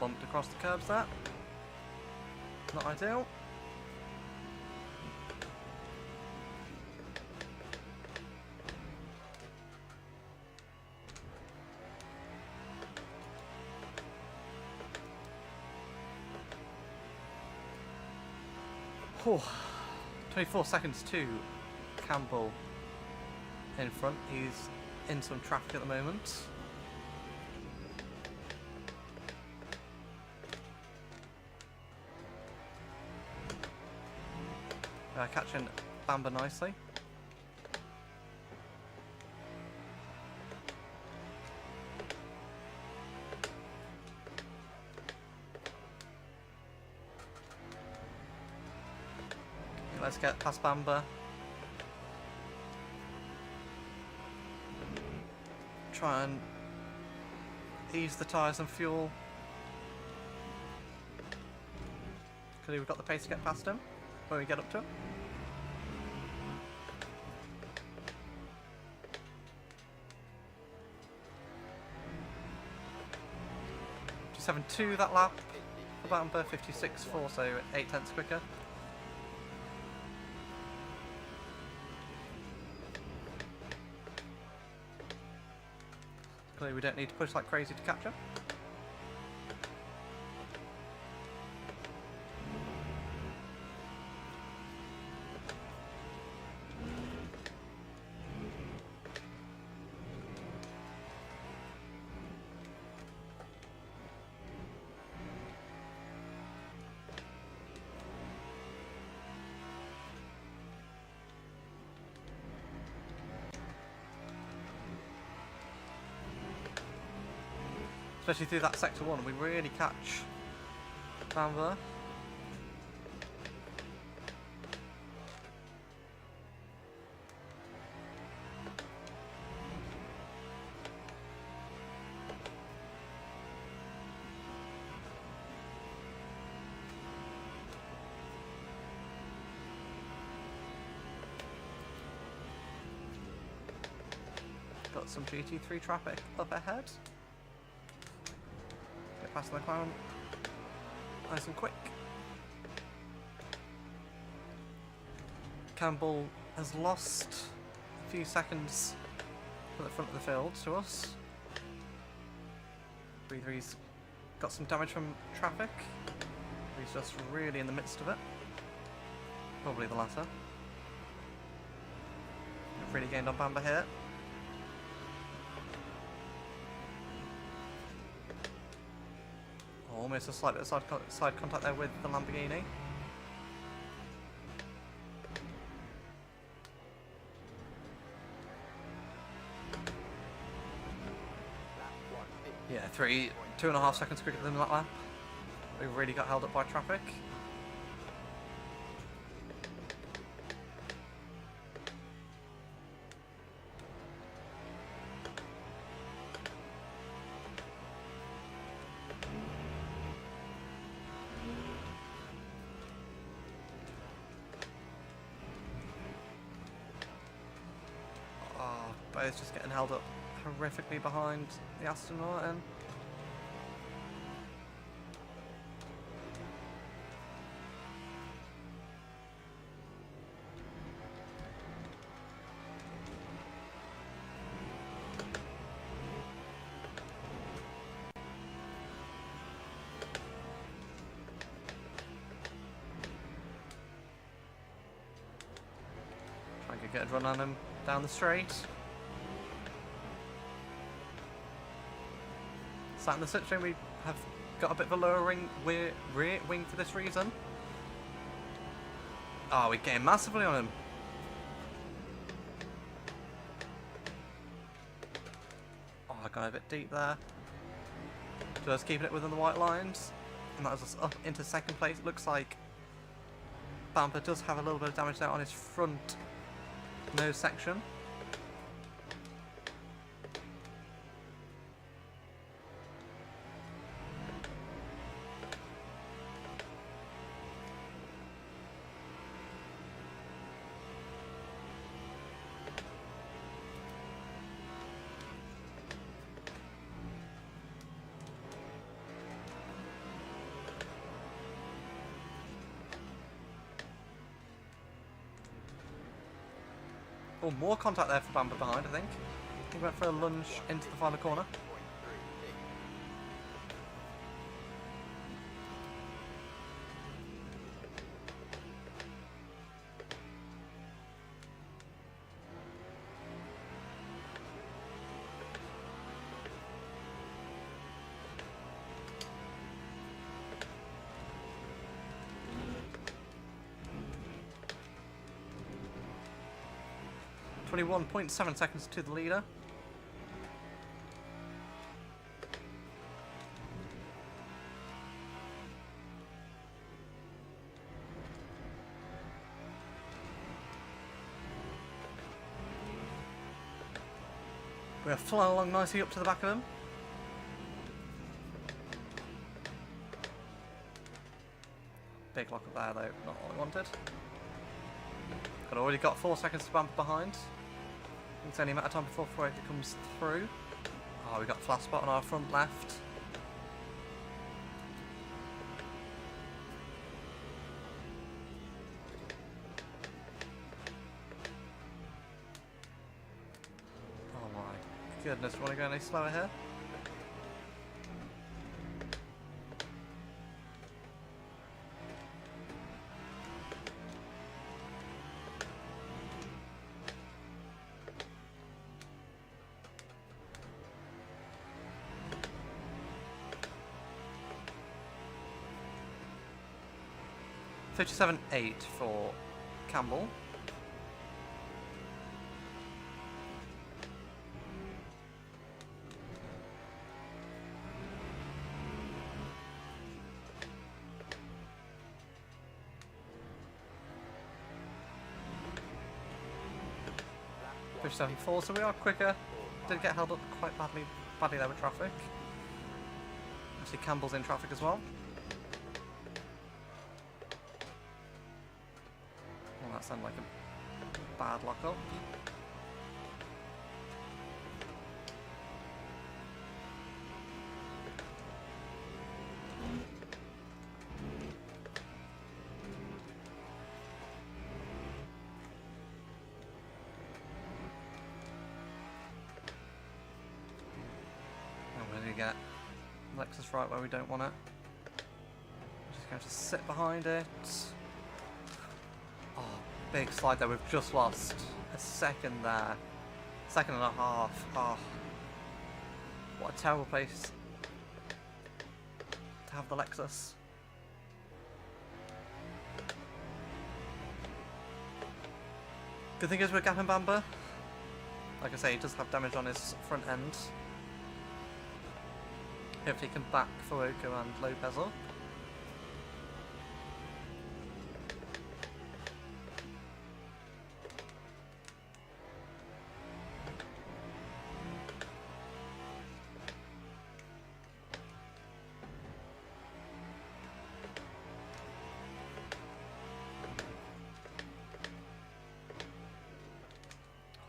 bumped across the curbs there. Not ideal. Oh, 24 seconds to Campbell in front. He's in some traffic at the moment. Catching Bamber nicely. Let's get past Bamber. Try and ease the tyres and fuel. Because we've got the pace to get past him when we get up to him. 57.2 that lap for Bamber, 56.4, so 8 tenths quicker. Clearly we don't need to push like crazy to catch him. Especially through that sector 1, we really catch Bamber. Got some GT3 traffic up ahead. Get past the clown nice and quick. Campbell has lost a few seconds at the front of the field to us. 3-3's got some damage from traffic. He's just really in the midst of it. Probably the latter. We've really gained on Bamber here. Almost a slight bit of side contact there with the Lamborghini. Yeah, 2.5 seconds quicker than that lap. We really got held up by traffic. Both just getting held up horrifically behind the Aston Martin. Trying to get a run on him down the straight. Sat in the situation, we have got a bit of a lower rear wing for this reason. Oh, we're getting massively on him. Oh, I got a bit deep there. Just keeping it within the white lines. And that was us up into second place. It looks like Bamber does have a little bit of damage there on his front nose section. Oh, more contact there for Bamber behind, I think. He went for a lunge into the final corner. .7 seconds to the leader. We're flying along nicely up to the back of him. Big lock up there though, not what I wanted. But already got 4 seconds to bump behind. It's only a matter of time before Freud comes through. Oh, we got a flat spot on our front left. Oh my goodness, want to go any slower here? .57.8 for Campbell. .57.4, so we are quicker. Did get held up quite badly there with traffic. Actually, Campbell's in traffic as well. That sounded like a bad lock-up. And we're going to get Lexus right where we don't want it. I'm just going to sit behind it. Oh, big slide there. We've just lost a second there. Second and a half. Oh, what a terrible place to have the Lexus. Good thing is we're gapping Bamber. Like I say, he does have damage on his front end. Hopefully he can back Fuoco and Lopez up.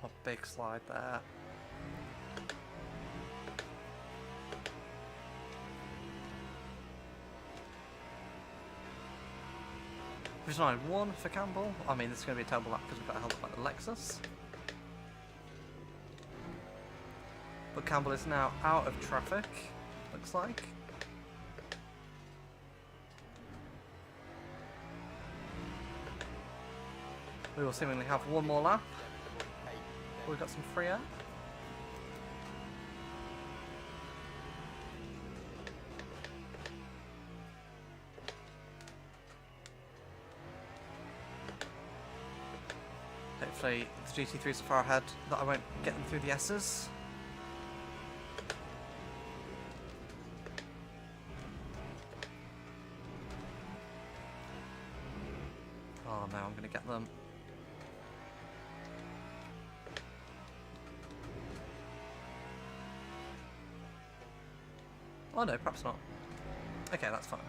Oh, big slide there. Which is 9-1 for Campbell. I mean, this is going to be a terrible lap because we've got held up by the Lexus. But Campbell is now out of traffic, looks like. We will seemingly have one more lap. We've got some free air. Hopefully the GT3's so far ahead that I won't get them through the S's. Oh no, I'm going to get them. Oh no, perhaps not. Okay, that's fine.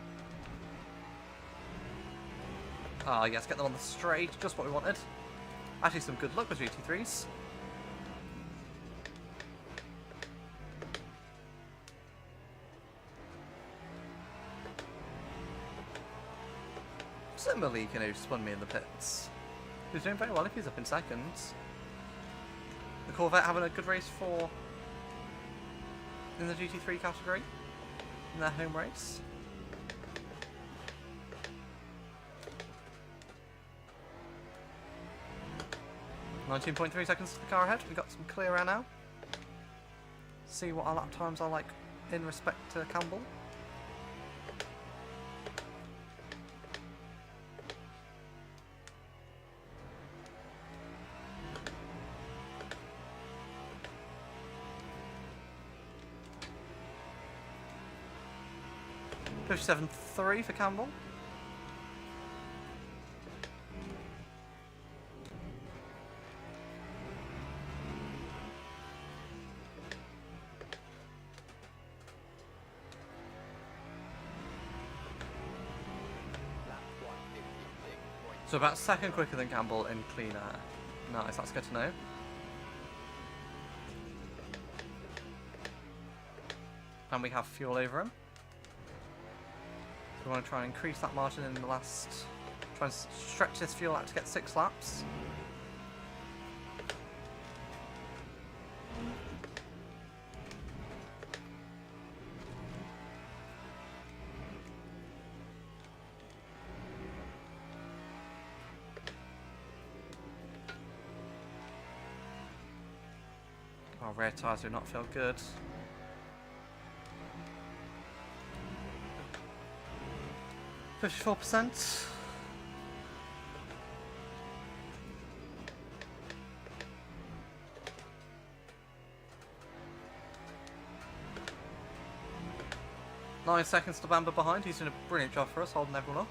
Ah yes, get them on the straight, just what we wanted. Actually some good luck with GT3s. Similarly, you know, spun me in the pits. He's doing very well if he's up in seconds. The Corvette having a good race for in the GT3 category in their home race. .3 seconds to the car ahead. We've got some clear air now. See what our lap times are like in respect to Campbell. .57.3 for Campbell. So about a second quicker than Campbell in clean air. Nice, that's good to know. And we have fuel over him. So we want to try and increase that margin in the last... Try and stretch this fuel out to get 6 laps. Our rear tyres do not feel good. %. 9 seconds to Bamber behind. He's doing a brilliant job for us, holding everyone up.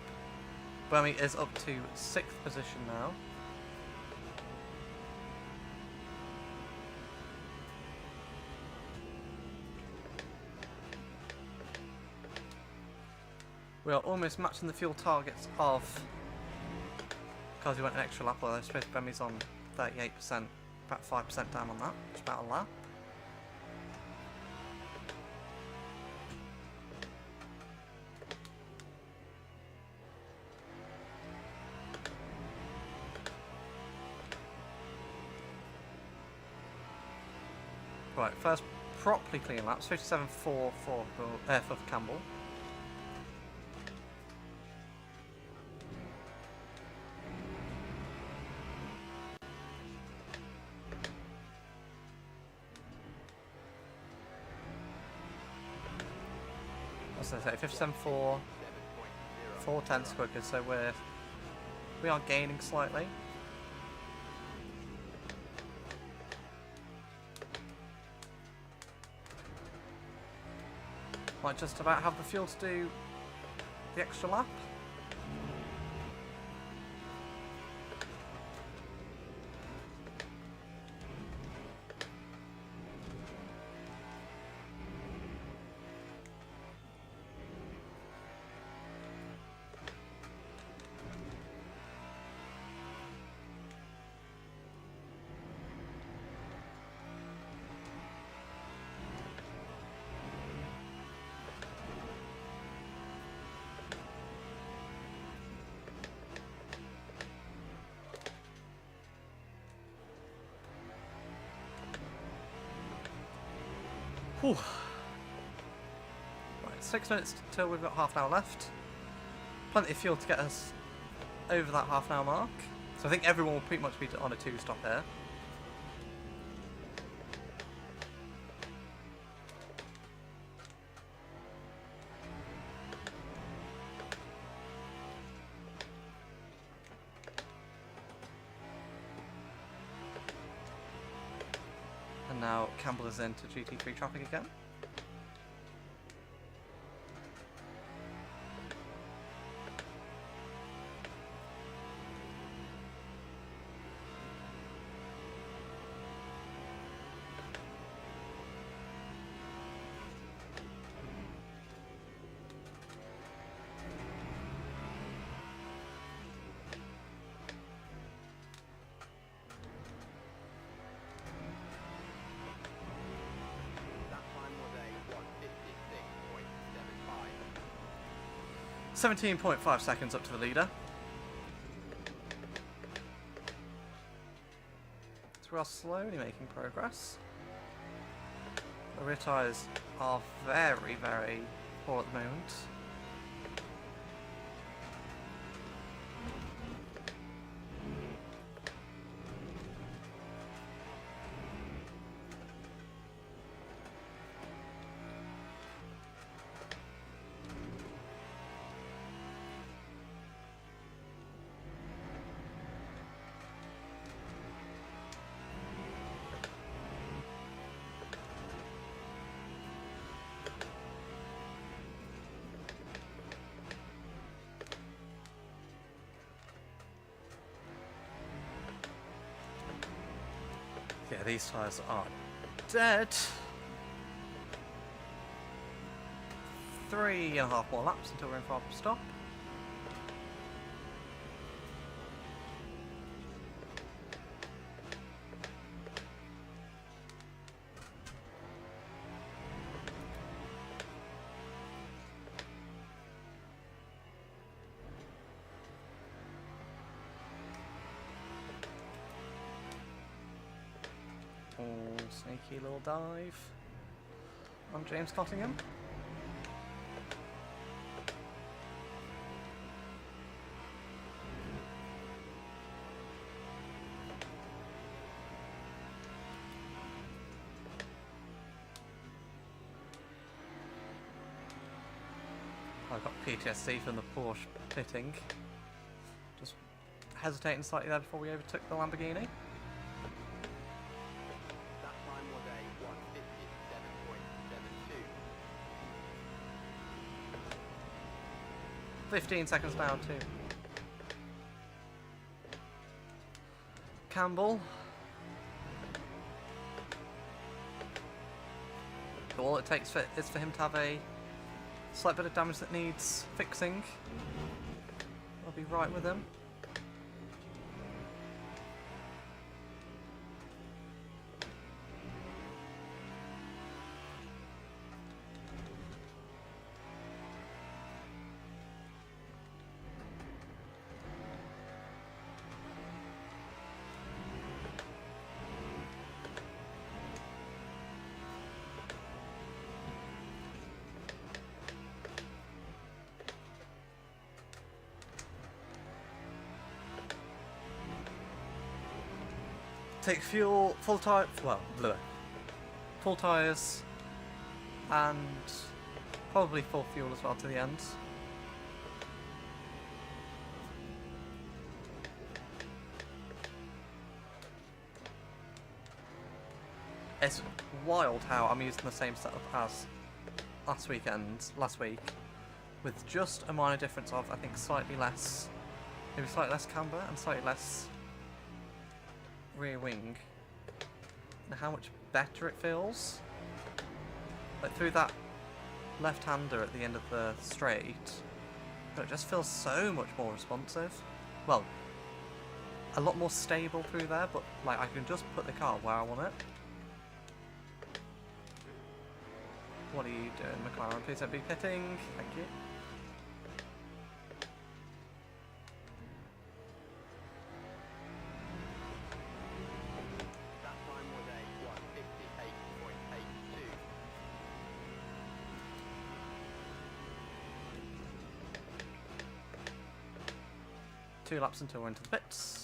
Burmy is up to 6th position now. We are almost matching the fuel targets of... Because we went an extra lap, although I suppose Bemmy's on 38%, about 5% down on that, which is about a lap. Right, first properly clean laps, 57.4 for Campbell. What's I say? 57.4, 4/10 quicker, so we are gaining slightly. Might just about have the fuel to do the extra lap. Whew. Right, 6 minutes till we've got half an hour left. Plenty of fuel to get us over that half an hour mark. So I think everyone will pretty much be on a 2-stop here. And now Campbell is into GT3 traffic again. That 17.5 seconds up to the leader. So we are slowly making progress. The rear tyres are very, very poor at the moment. Yeah, these tyres are dead. 3.5 more laps until we're in for our stop. Sneaky little dive on James Cottingham. I got PTSD from the Porsche pitting. Just hesitating slightly there before we overtook the Lamborghini. 15 seconds down too. Campbell. All it takes is for him to have a slight bit of damage that needs fixing. I'll be right with him. Take fuel, full tyres, and probably full fuel as well to the end. It's wild how I'm using the same setup as last week, with just a minor difference of, I think, slightly less camber and slightly less rear wing, and how much better it feels. Like through that left-hander at the end of the straight, it just feels so much more responsive. Well, a lot more stable through there, but like I can just put the car where I want it. What are you doing, McLaren? Please don't be pitting. Thank you. That time was a 1:58.82. 2 laps until we're into the pits.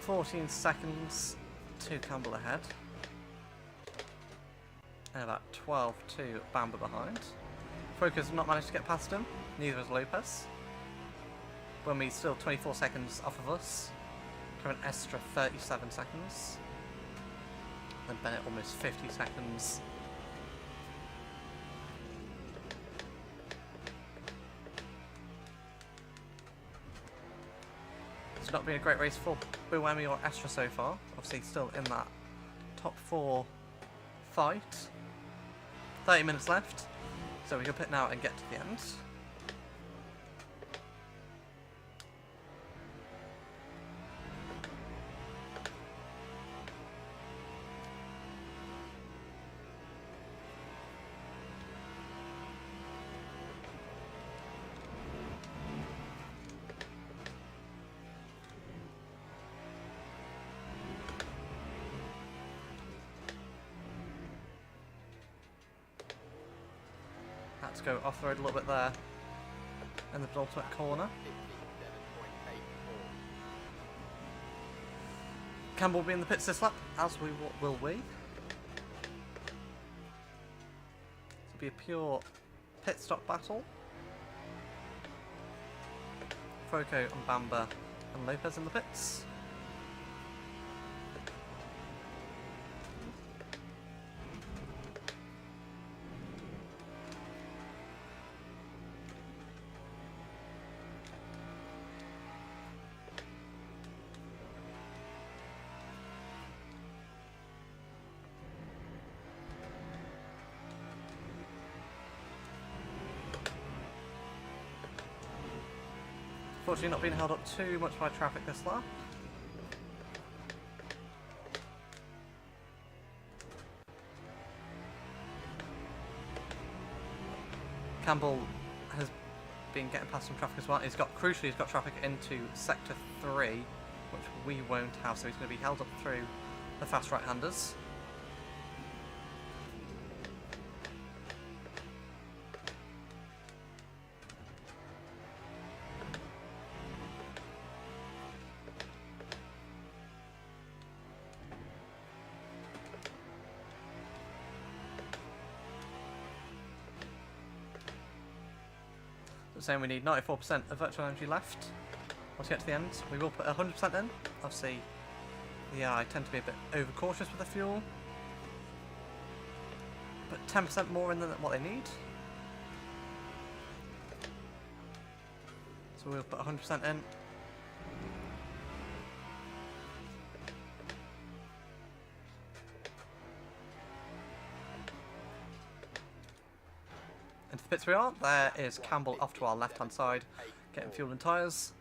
"14 seconds to Campbell ahead, and about 12 to Bamber behind. Focus have not managed to get past him, neither has Lopez. Bumi's still 24 seconds off of us, Kevin Estra 37 seconds, and Bennett almost 50 seconds. Obviously not been a great race for Buemi or Estra so far. Obviously still in that top 4 fight. 30 minutes left, so we can pit now and get to the end. Had to go off the road a little bit there in the penultimate corner. Campbell will be in the pits this lap, as will we. This will be a pure pit stop battle. Foco and Bamba and Lopez in the pits. Fortunately not being held up too much by traffic this lap. Campbell has been getting past some traffic as well. Crucially, he's got traffic into sector 3, which we won't have, so he's going to be held up through the fast right-handers. Saying we need 94% of virtual energy left once we get to the end. We will put 100% in. Obviously, yeah, I tend to be a bit overcautious with the fuel. But 10% more in than what they need. So we'll put 100% in. Into the pits we are. There is Campbell off to our left-hand side, getting fuel and tyres.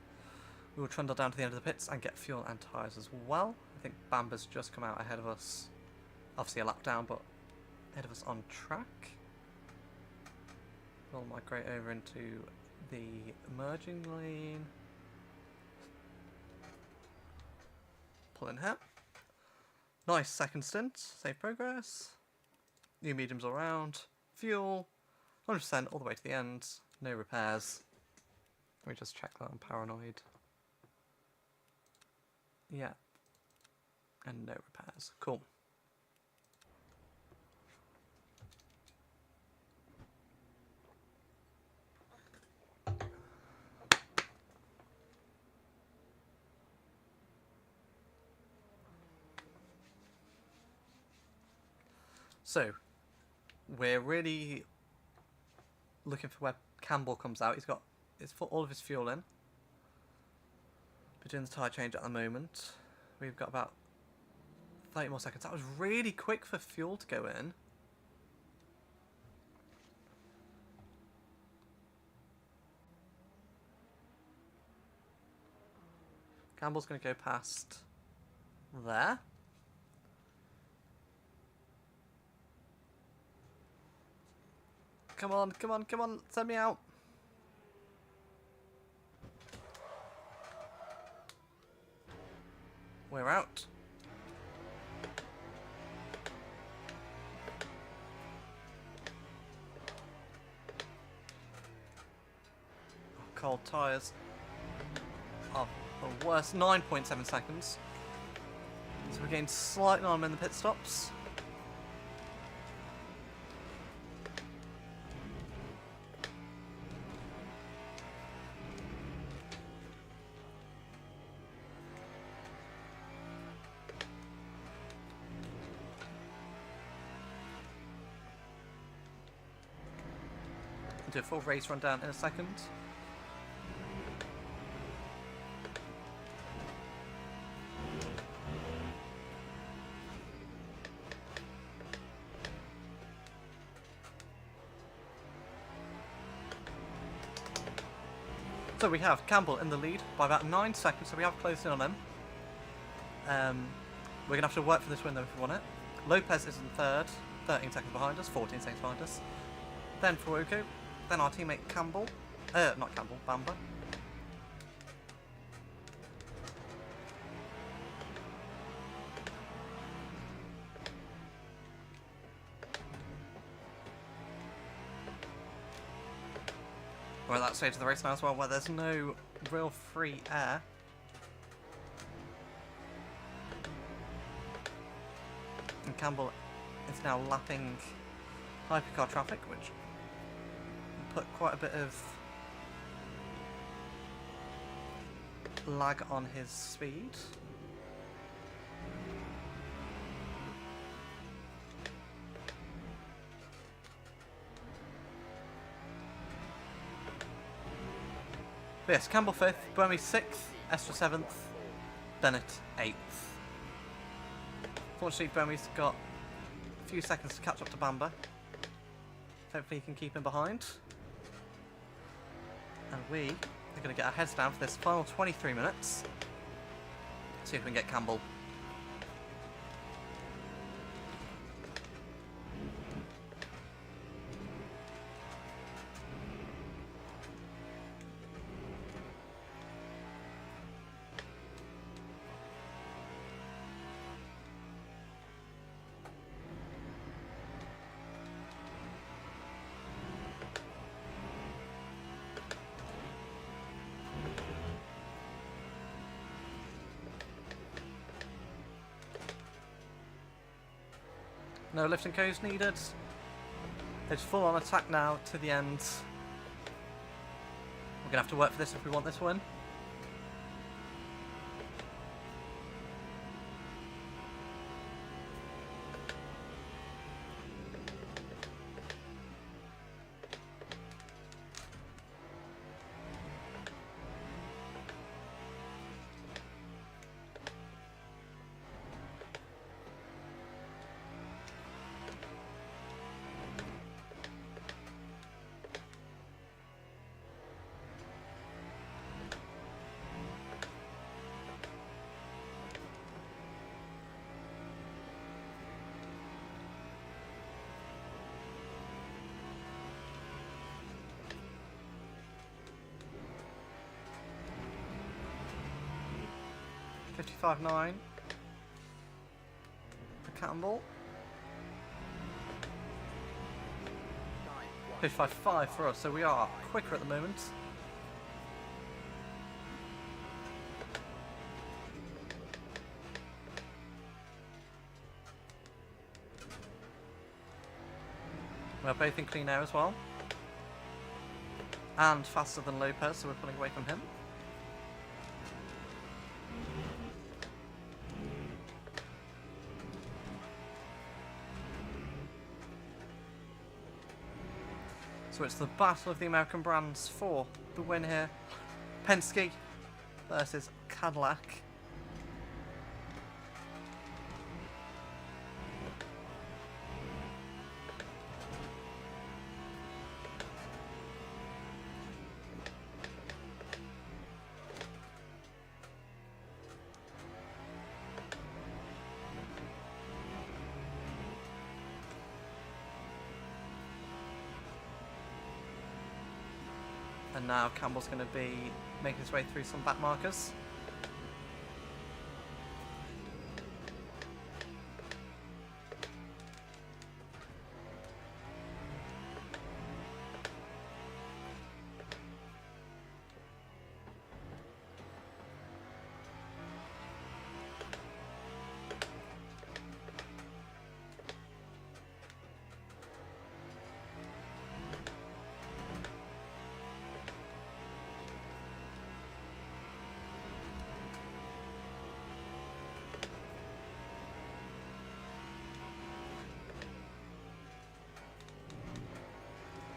We will trundle down to the end of the pits and get fuel and tyres as well. I think Bamba's just come out ahead of us. Obviously a lap down, but ahead of us on track. We'll migrate over into the merging lane. Pull in here. Nice second stint. Safe progress. New mediums all round. Fuel. 100% all the way to the end. No repairs. Let me just check that I'm paranoid. Yeah. And no repairs. Cool. So, we're really looking for where Campbell comes out. He's put all of his fuel in. We're doing the tyre change at the moment. We've got about 30 more seconds. That was really quick for fuel to go in. Campbell's going to go past there. Come on, come on, come on, send me out. We're out. Oh, cold tyres. Oh, the worst. 9.7 seconds. So we're getting slightly on in the pit stops. Do a full race rundown in a second. So we have Campbell in the lead by about 9 seconds, so we have closed in on him. We're going to have to work for this win though if we want it. Lopez is in third, 13 seconds behind us, 14 seconds behind us. Then Faruko, then our teammate Campbell, not Campbell, Bamba. We're at that stage of the race now as well where there's no real free air. And Campbell is now lapping hypercar traffic, which put quite a bit of lag on his speed. But yes, Campbell 5th, Burmy 6th, Estra 7th, Bennett 8th. Fortunately, Burmy's got a few seconds to catch up to Bamba. Hopefully he can keep him behind. And we are going to get our heads down for this final 23 minutes. See if we can get Campbell. No lift and coast needed. It's full on attack now to the end. We're going to have to work for this if we want this win. .55.9 for Campbell. 55.5 for us, so we are quicker at the moment. We're both in clean air as well. And faster than Lopez, so we're pulling away from him. So it's the battle of the American brands for the win here. Penske versus Cadillac. And now Campbell's going to be making his way through some back markers.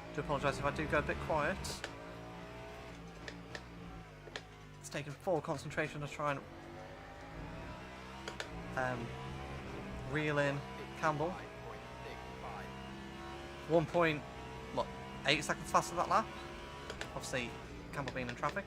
I do apologise if I do go a bit quiet. It's taken full concentration to try and reel in Campbell. 1.8 seconds faster that lap. Obviously Campbell being in traffic.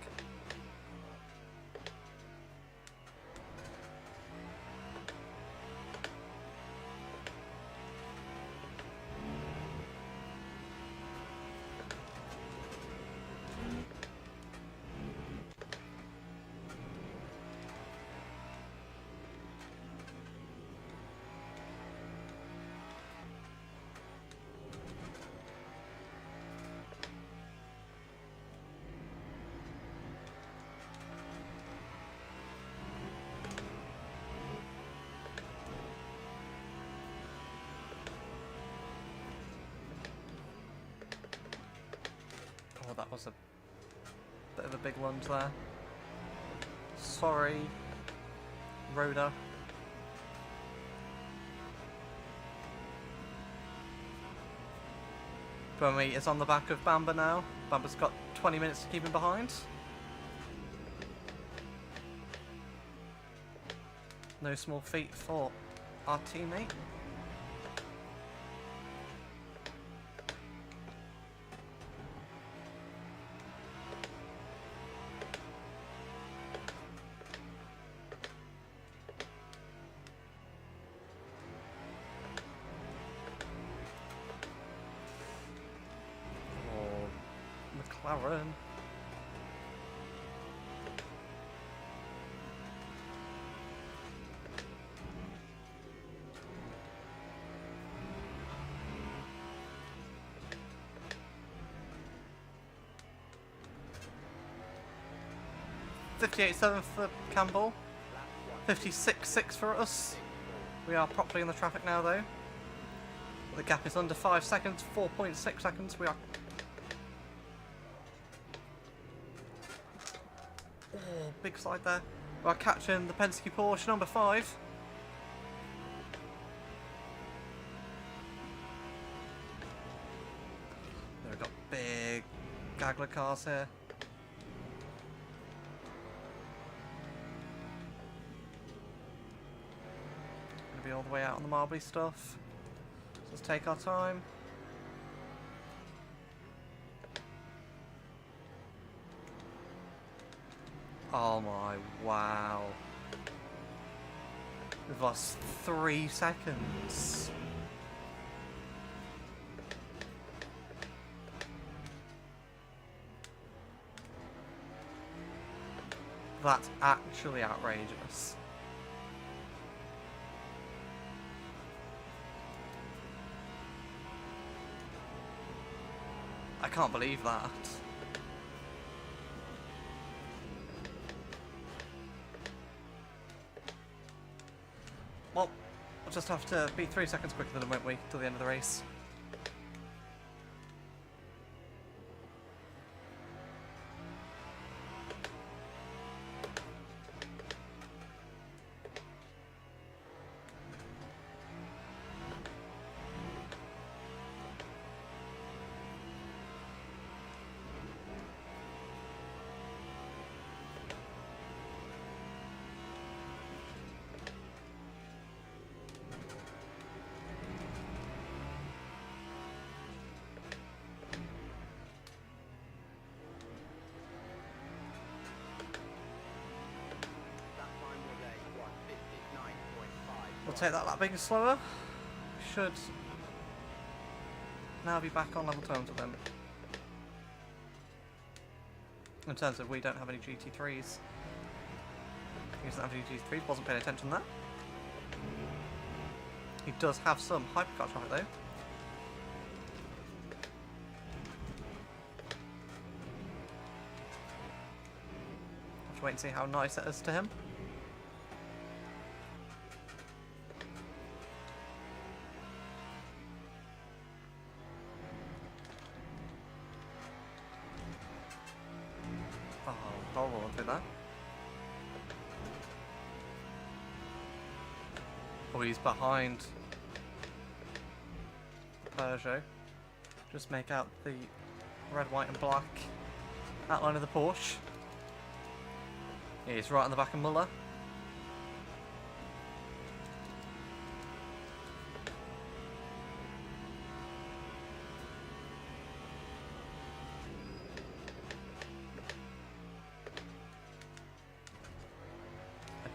Oh, that was a bit of a big lunge there. Sorry, Rhoda. Bummy is on the back of Bamba now. Bamba's got 20 minutes to keep him behind. No small feat for our teammate. McLaren. $58.7 for Campbell. 56.6 for us. We are properly in the traffic now though. The gap is under 5 seconds, 4.6 seconds. We are... Oh, big slide there. We are catching the Penske Porsche number 5. We've got big Gagler cars here. Gonna be all the way out on the marbly stuff. Let's take our time. Oh my, wow. We've lost 3 seconds. That's actually outrageous. I can't believe that. Well, we'll just have to be 3 seconds quicker than them, won't we, till the end of the race. We'll take that lap being slower. Should now be back on level terms with them. In terms of we don't have any GT3s. He doesn't have any GT3s, wasn't paying attention to that. He does have some hypercar traffic though. Have to wait and see how nice it is to him. I'll roll through that. Oh, he's behind the Peugeot. Just make out the red, white and black outline of the Porsche. He's right on the back of Muller.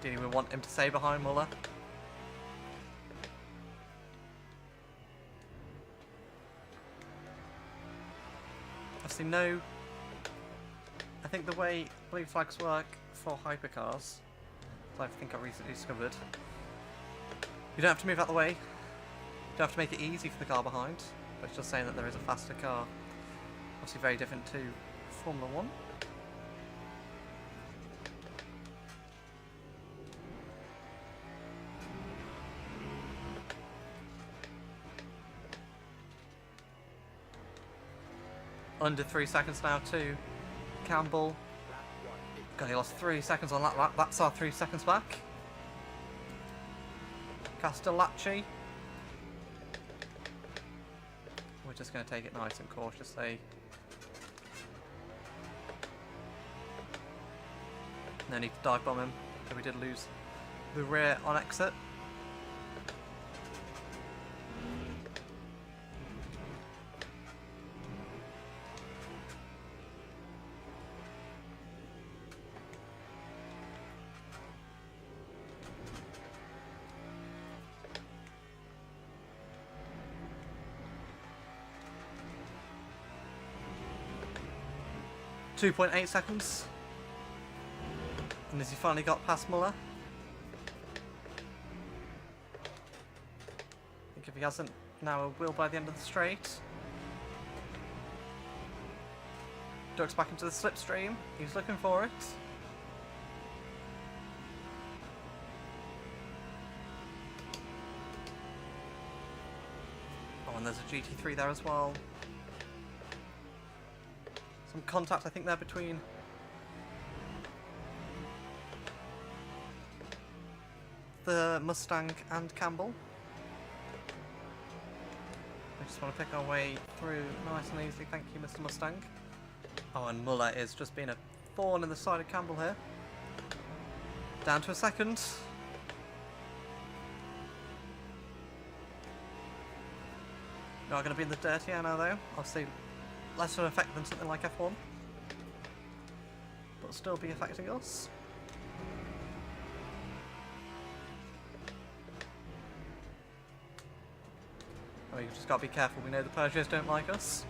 Do we want him to stay behind Muller? Obviously no... I think the way blue flags work for hypercars, as I think I recently discovered, you don't have to move out the way. You don't have to make it easy for the car behind, but it's just saying that there is a faster car. Obviously very different to Formula 1. Under 3 seconds now too. Campbell. God, he lost 3 seconds on that lap. That's our 3 seconds back. Castellacci. We're just going to take it nice and cautiously. No need to dive bomb him, because we did lose the rear on exit. .8 seconds. And has he finally got past Muller? I think if he hasn't, now he will by the end of the straight. Ducks back into the slipstream. He's looking for it. Oh, and there's a GT3 there as well. Some contact, I think, there between the Mustang and Campbell. We just want to pick our way through nice and easy. Thank you, Mr. Mustang. Oh, and Muller is just being a thorn in the side of Campbell here. Down to a second. Not going to be in the dirt here now, though. Obviously, less of an effect than something like F1, but still be affecting us. Oh, you've just got to be careful. We know the Peugeots don't like us.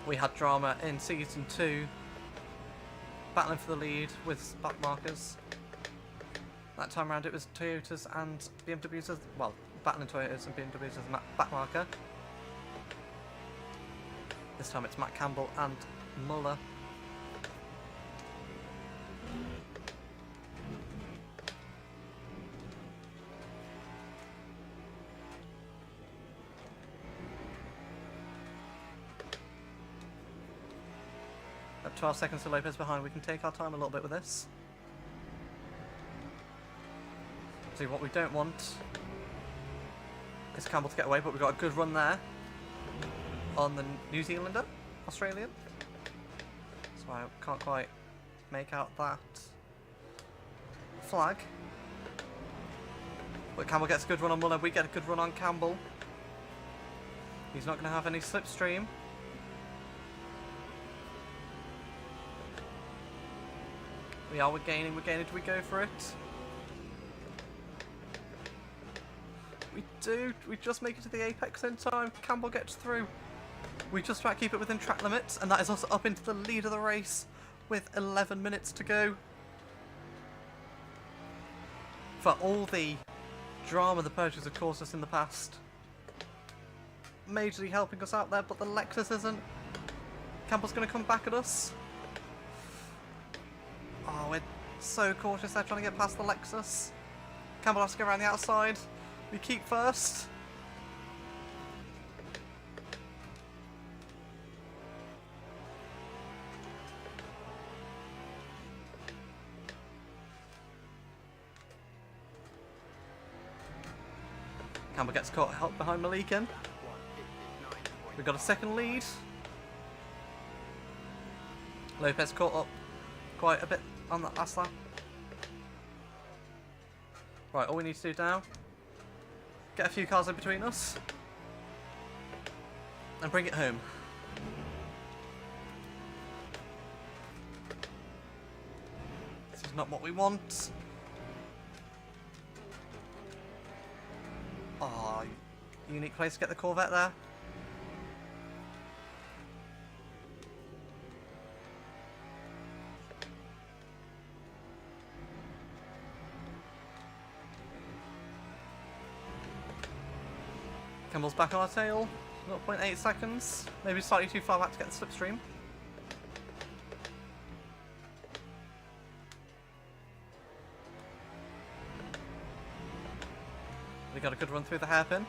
We had drama in Season 2, battling for the lead with back markers. That time around it was Toyotas and BMWs as well. Battling Toyotas and BMWs as a back marker. This time it's Matt Campbell and Muller. At 12 seconds to Lopez behind, we can take our time a little bit with this. See, what we don't want is Campbell to get away, but we've got a good run there on the New Zealander, Australian. So I can't quite make out that flag. But Campbell gets a good run on Muller, we get a good run on Campbell. He's not going to have any slipstream. We're gaining, do we go for it? We do, we just make it to the apex in time. Campbell gets through. We just try to keep it within track limits, and that is us up into the lead of the race with 11 minutes to go. For all the drama the Peugeots have caused us in the past, majorly helping us out there, but the Lexus isn't. Campbell's going to come back at us. Oh, we're so cautious there trying to get past the Lexus. Campbell has to go around the outside. We keep first. Campbell gets caught help behind Malikin. We've got a second lead. Lopez caught up quite a bit on that last lap. Right, all we need to do now, get a few cars in between us and bring it home. is not what we want. Oh, unique place to get the Corvette there. Campbell's back on our tail. 0.8 seconds. Maybe slightly too far back to get the slipstream. We got a good run through the hairpin.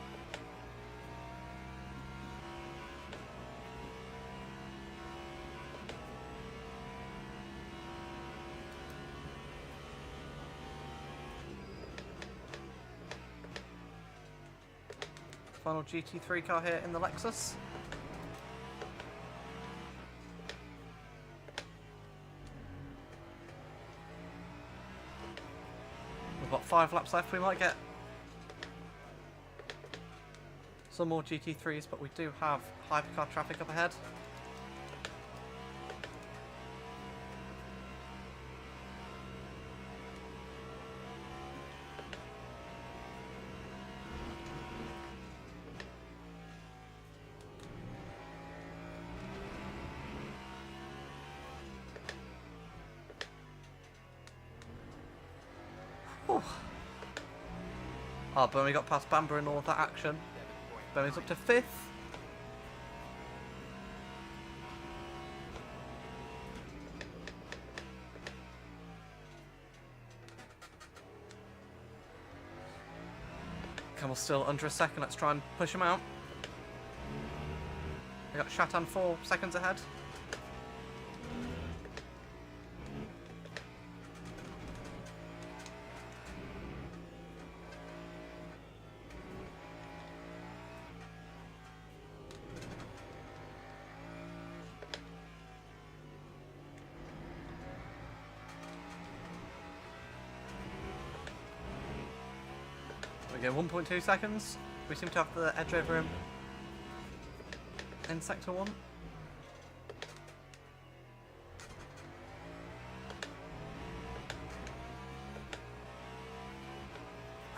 Final GT3 car here in the Lexus. We've got 5 laps left. We might get some more GT3s, but we do have hypercar traffic up ahead. Oh, but we got past Bamber and all of that action. Bowman's up to 5th. Campbell's still under a second. Let's try and push him out. We got Shatan 4 seconds ahead. We go 1.2 seconds. We seem to have the edge over him in sector 1.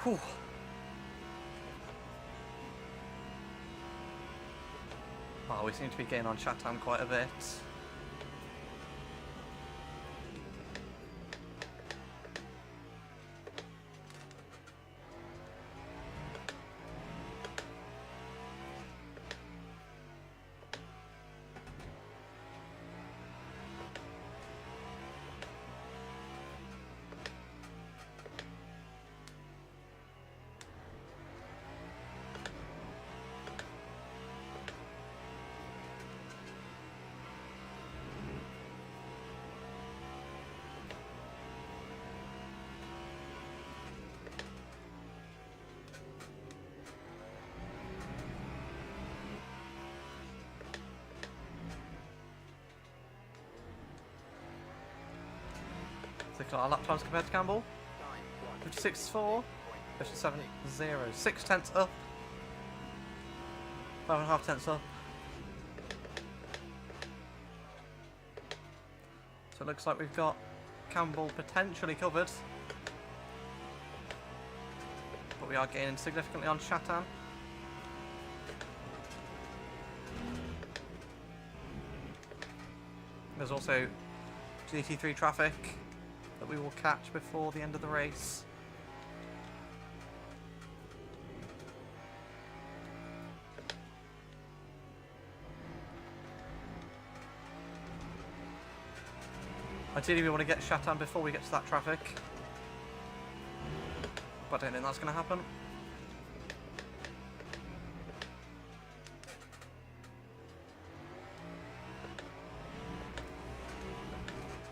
Whew. Oh, we seem to be getting on Shatan quite a bit. Look at our lap times compared to Campbell. 56.4, 57.0, 6 tenths up, 5.5 tenths up. So it looks like we've got Campbell potentially covered, but we are gaining significantly on Shatan. There's also GT3 traffic that we will catch before the end of the race. Ideally we want to get Shatan before we get to that traffic, but I don't think that's going to happen.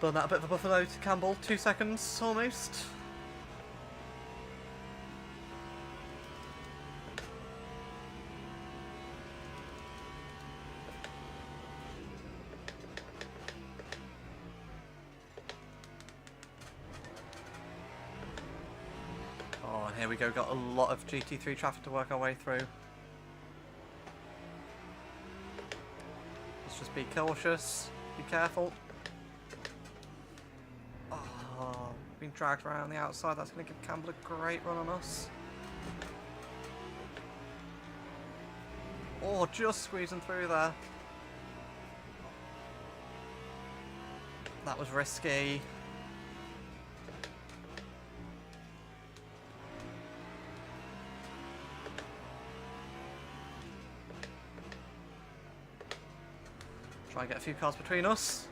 Done that a bit of a buffer though to Campbell, 2 seconds almost. Oh, and here we go, got a lot of GT3 traffic to work our way through. Let's just be cautious, be careful. being dragged around the outside. That's going to give Campbell a great run on us. Oh, just squeezing through there. That was risky. Try and get a few cars between us.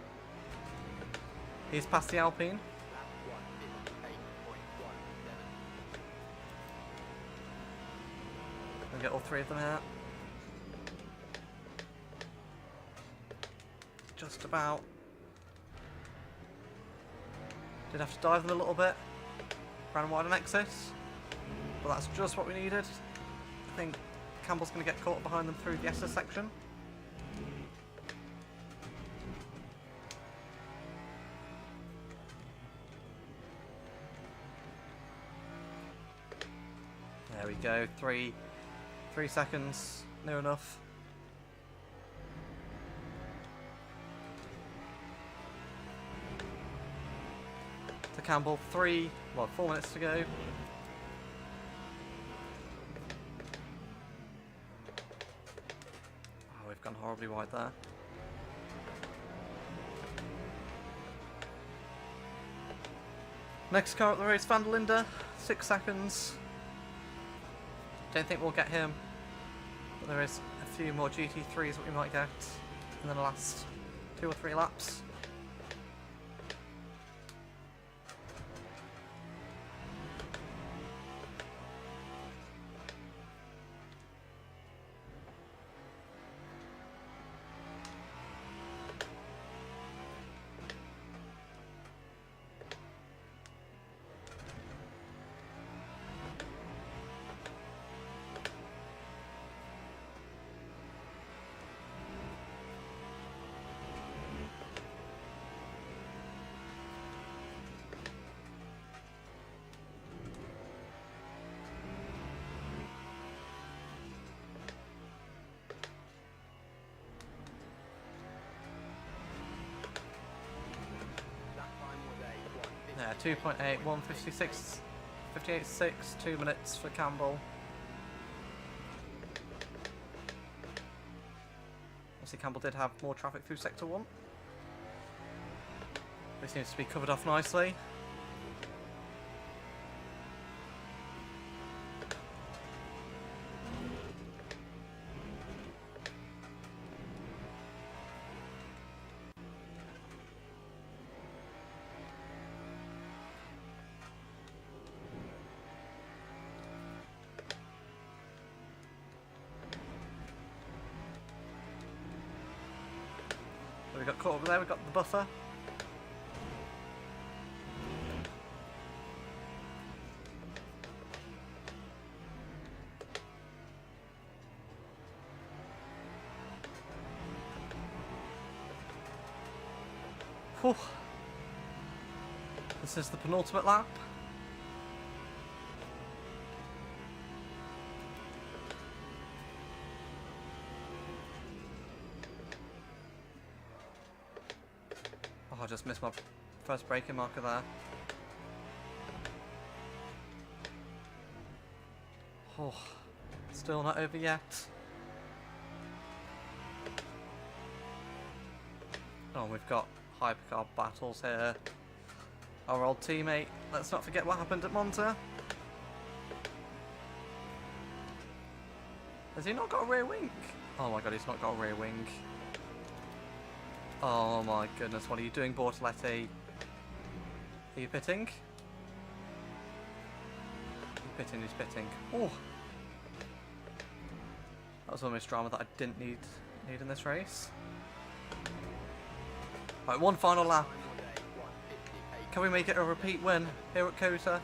He's past the Alpine. We'll get all three of them here. Just about. Did have to dive them a little bit. Ran wide on exit. But that's just what we needed. I think Campbell's going to get caught behind them through the SS section. There we go. 3 seconds. Near enough. To Campbell. 4 minutes to go. Oh, we've gone horribly wide there. Next car up the race, Van der Linde. 6 seconds. Don't think we'll get him, but there is a few more GT3s that we might get in the last 2 or 3 laps. Yeah, 2.8, 156, 58.6, 2 minutes for Campbell. Obviously Campbell did have more traffic through Sector 1. It seems to be covered off nicely. We got caught over there, we got the buffer. Whew. This is the penultimate lap. I just missed my first braking marker there. Oh, still not over yet. Oh, we've got hypercar battles here. Our old teammate. Let's not forget what happened at Monza. Has he not got a rear wing? Oh my god, he's not got a rear wing. Oh my goodness, what are you doing, Bortoletti? Are you pitting? He's pitting. Oh! That was almost drama that I didn't need in this race. Right, one final lap. Can we make it a repeat win here at COTA?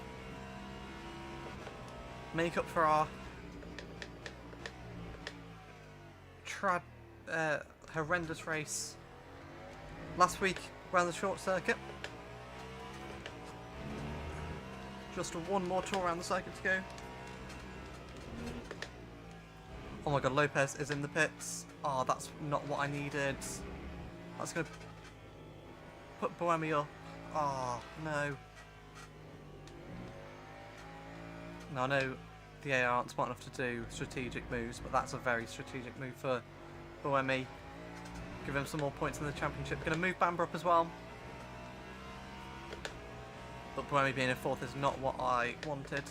Make up for our horrendous race last week around the short circuit. Just one more tour around the circuit to go. Oh my god, Lopez is in the pits. Oh, that's not what I needed. That's going to put Buemi up. Oh, no. Now I know the AI aren't smart enough to do strategic moves, but that's a very strategic move for Buemi. Give him some more points in the championship. Going to move Bamber up as well. But Buemi being in 4th is not what I wanted.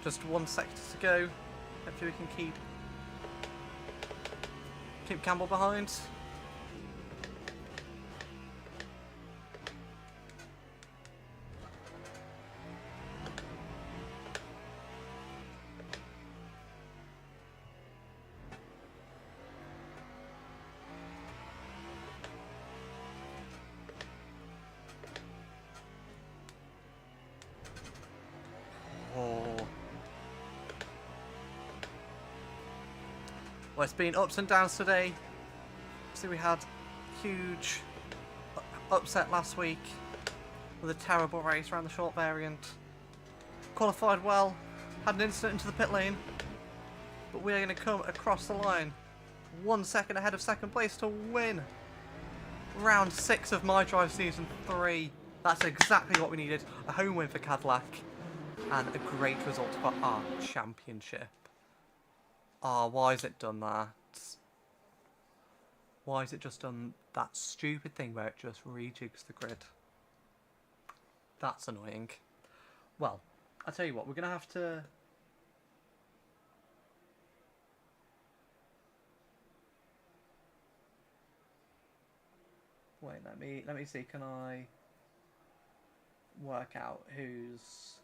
Just 1 sector to go. Hopefully we can keep Campbell behind. Well, it's been ups and downs today. See, we had huge upset last week with a terrible race around the short variant. Qualified well, had an incident into the pit lane, but we are going to come across the line 1 second ahead of second place to win round 6 of My Drive Season 3. That's exactly what we needed. A home win for Cadillac and a great result for our championship. Ah, why has it done that? Why has it just done that stupid thing where it just rejigs the grid? That's annoying. Well, I'll tell you what, we're going to have to... Wait, let me see, can I work out who's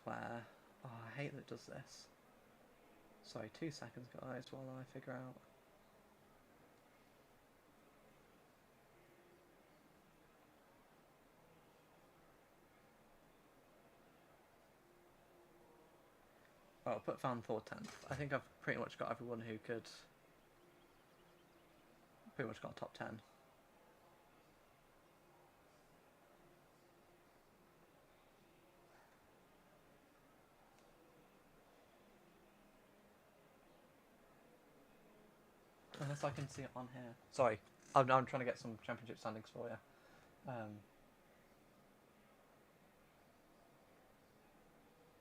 where? Oh, I hate that it does this. Sorry, 2 seconds guys while I figure out. Oh, I'll put Van Thor 10th. I think I've pretty much got everyone who could... Pretty much got a top 10. Unless I can see it on here. Sorry, I'm trying to get some championship standings for you.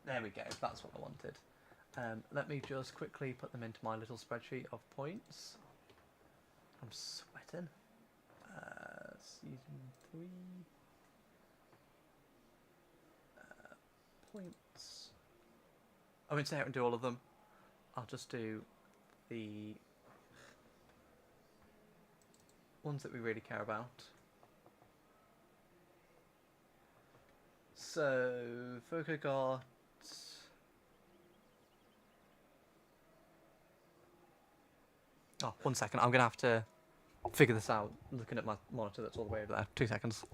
There we go, that's what I wanted. Let me just quickly put them into my little spreadsheet of points. I'm sweating. Season 3. Points. I won't sit out and do all of them. I'll just do the ones that we really care about. So, Foco got... Oh, 1 second. I'm going to have to figure this out looking at my monitor that's all the way over there. 2 seconds.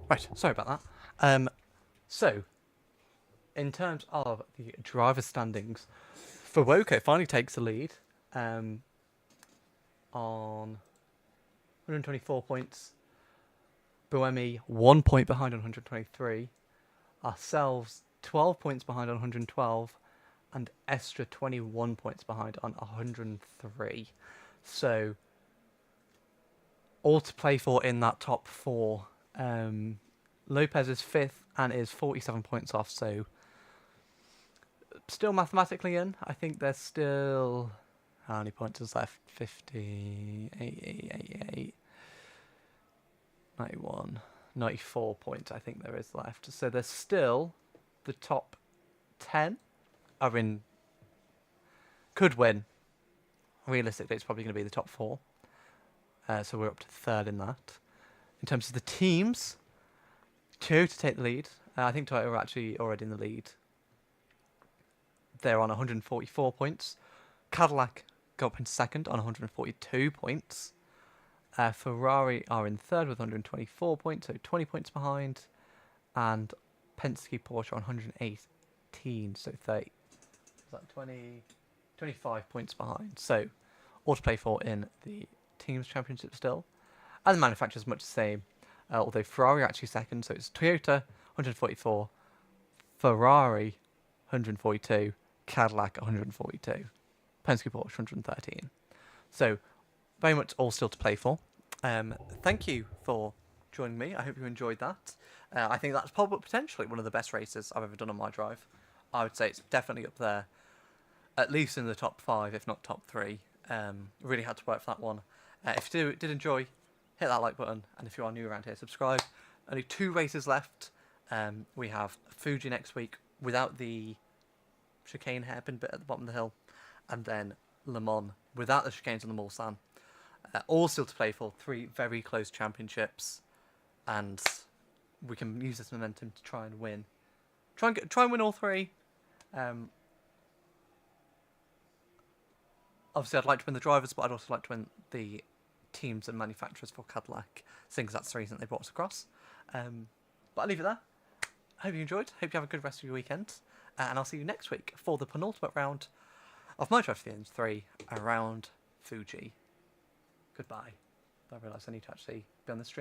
Right, sorry about that. So, in terms of the driver standings, Fuoco finally takes the lead on 124 points. Buemi 1 point behind on 123. Ourselves 12 points behind on 112. And Estra 21 points behind on 103. So, all to play for in that top four. Lopez is 5th and is 47 points off, so still mathematically in. I think there's still... How many points is left? 50, 88, 91, 94 points I think there is left. So there's still the top 10 are in... Could win. Realistically, it's probably going to be the top 4. So we're up to 3rd in that. In terms of the teams, Toyota take the lead. I think Toyota are actually already in the lead. They're on 144 points. Cadillac go up in 2nd on 142 points. Ferrari are in 3rd with 124 points, so 20 points behind. And Penske Porsche on 118, so 30. Is that 20? 25 points behind. So all to play for in the Teams Championship still. And the manufacturers much the same. Although Ferrari are actually 2nd, so it's Toyota 144, Ferrari 142, Cadillac 142, Penske Porsche 113. So very much all still to play for. Thank you for joining me. I hope you enjoyed that. I think that's probably potentially one of the best races I've ever done on my drive. I would say it's definitely up there, at least in the top 5, if not top 3. Really had to work for that one. If you did enjoy, hit that like button, and if you are new around here, subscribe. Only 2 races left. We have Fuji next week without the chicane hairpin bit at the bottom of the hill, and then Le Mans without the chicanes on the Mulsanne. All still to play for, 3 very close championships, and we can use this momentum to try and win. Try and win all 3. Obviously, I'd like to win the drivers, but I'd also like to win the teams and manufacturers for Cadillac, seeing as that's the reason they brought us across. But I'll leave it there. Hope you enjoyed. Hope you have a good rest of your weekend. And I'll see you next week for the penultimate round of my Drive to the End 3 around Fuji. Goodbye. I realise I need to actually be on the stream.